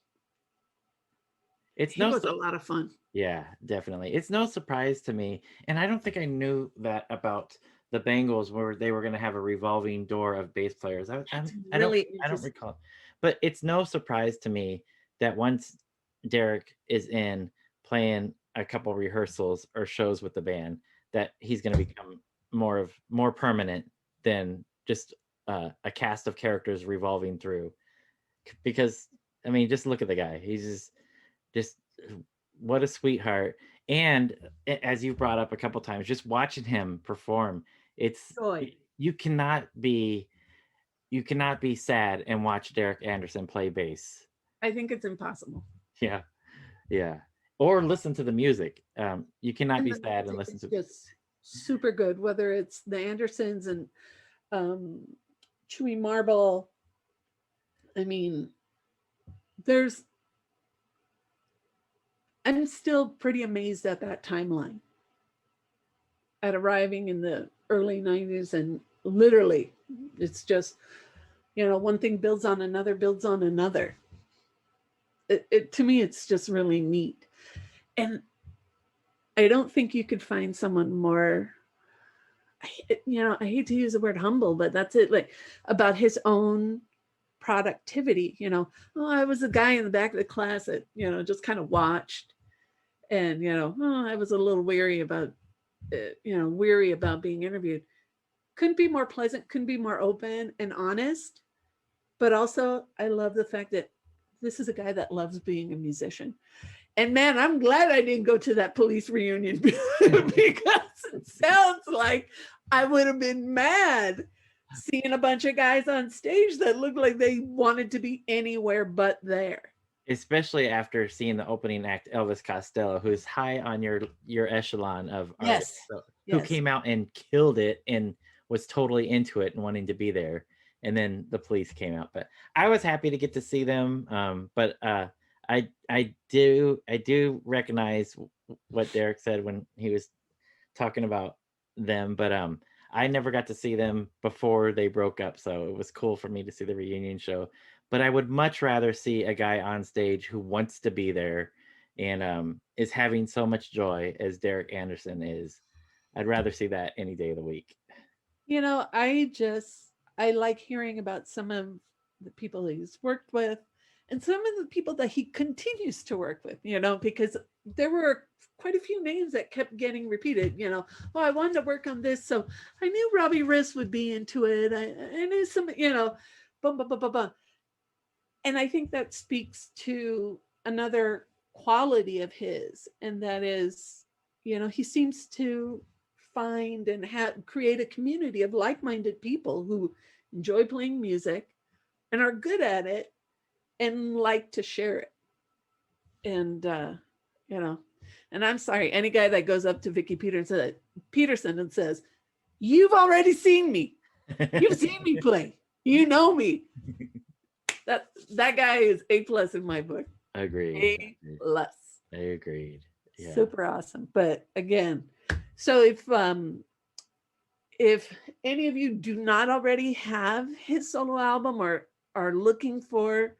it was a lot of fun. Yeah, definitely. It's no surprise to me, and I don't think I knew that about the Bengals, where they were going to have a revolving door of bass players. I don't recall, but it's no surprise to me that once Derrick is in playing a couple rehearsals or shows with the band, that he's going to become more permanent than just a cast of characters revolving through. Because I mean, just look at the guy. He's just what a sweetheart. And as you brought up a couple times, just watching him perform, it's joy. You cannot be sad and watch Derrick Anderson play bass. I think it's impossible. Yeah. Or listen to the music. You cannot be sad and listen to it. Just super good, whether it's the Andersons and Chewy Marble. I mean, I'm still pretty amazed at that timeline. At arriving in the early 90s, and literally, it's just, you know, one thing builds on another. To me, it's just really neat. And I don't think you could find someone more, you know, I hate to use the word humble, but that's it, like about his own productivity. You know, I was the guy in the back of the class that, you know, just kind of watched, and, you know, I was a little weary about being interviewed. Couldn't be more pleasant, couldn't be more open and honest. But also, I love the fact that this is a guy that loves being a musician. And man, I'm glad I didn't go to that Police reunion because it sounds like I would have been mad seeing a bunch of guys on stage that looked like they wanted to be anywhere but there. Especially after seeing the opening act, Elvis Costello, who's high on your echelon of Yes. artists, who Yes. came out and killed it and was totally into it and wanting to be there. And then the Police came out, but I was happy to get to see them. But I do recognize what Derrick said when he was talking about them, but I never got to see them before they broke up, so it was cool for me to see the reunion show. But I would much rather see a guy on stage who wants to be there and is having so much joy as Derrick Anderson is. I'd rather see that any day of the week. You know, I like hearing about some of the people he's worked with and some of the people that he continues to work with, you know, because there were quite a few names that kept getting repeated, you know. Oh, I wanted to work on this, so I knew Robbie Riss would be into it. I knew some, you know, bum, bum, bum, bum, bum. And I think that speaks to another quality of his, and that is, you know, he seems to find and create a community of like-minded people who enjoy playing music and are good at it and like to share it. And you know, and I'm sorry, any guy that goes up to Vicky Peterson and says, "You've already seen me. You've seen me play. You know me." That guy is A+ in my book. Agreed. A+. I agreed. Yeah. Super awesome. But again, so if any of you do not already have his solo album or are looking for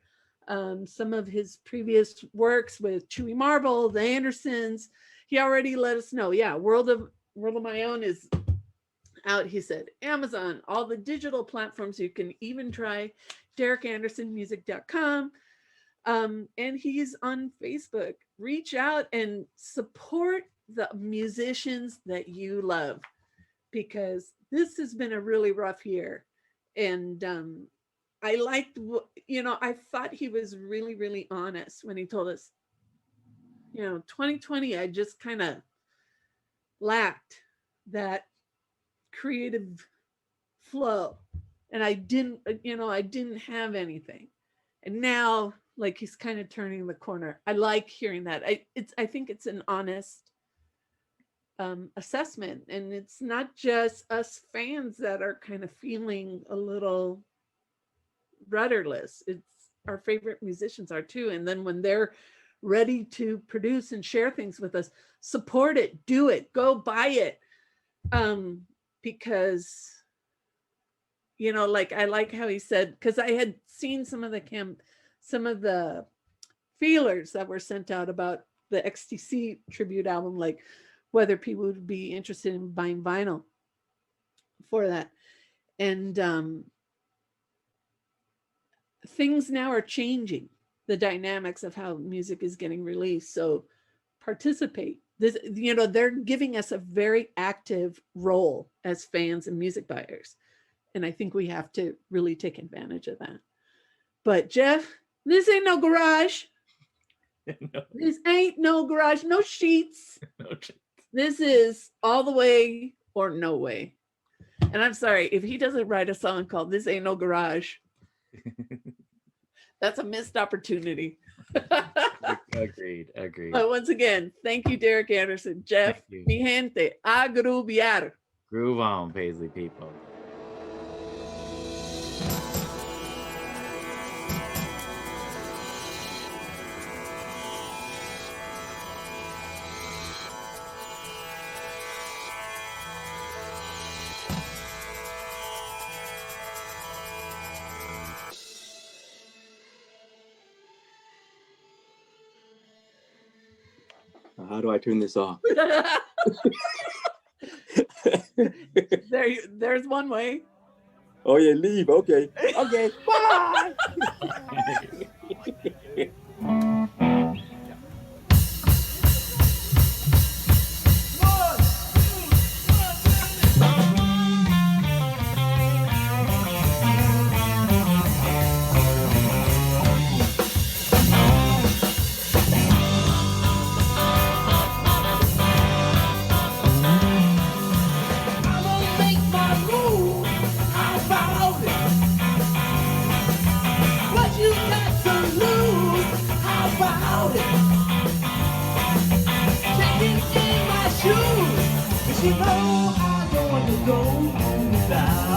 some of his previous works with Chewy Marble, the Andersons, he already let us know. Yeah, World of My Own is out, he said. Amazon, all the digital platforms. You can even try DerrickAndersonMusic.com. And he's on Facebook. Reach out and support the musicians that you love, because this has been a really rough year. And I liked, you know, I thought he was really, really honest when he told us, you know, 2020, I just kind of lacked that creative flow. And I didn't have anything. And now, like, he's kind of turning the corner. I like hearing that. I think it's an honest assessment, and it's not just us fans that are kind of feeling a little rudderless. It's our favorite musicians are too. And then when they're ready to produce and share things with us, support it, do it, go buy it, because, you know, like, I like how he said, because I had seen some of the feelers that were sent out about the XTC tribute album, like whether people would be interested in buying vinyl for that. And things now are changing, the dynamics of how music is getting released. So participate. This, you know, they're giving us a very active role as fans and music buyers. And I think we have to really take advantage of that. But Jeff, this ain't no garage. No. This ain't no garage, no sheets. No chance. This is all the way or no way. And I'm sorry, if he doesn't write a song called This Ain't No Garage, that's a missed opportunity. Agreed. But once again, thank you, Derrick Anderson. Jeff, Thank you. mi gente, a groovear. Groove on, Paisley people. How do I turn this off? There's one way. Oh yeah, leave. Okay. Okay. Bye. I'm gonna make my move. How about you know I don't want to go without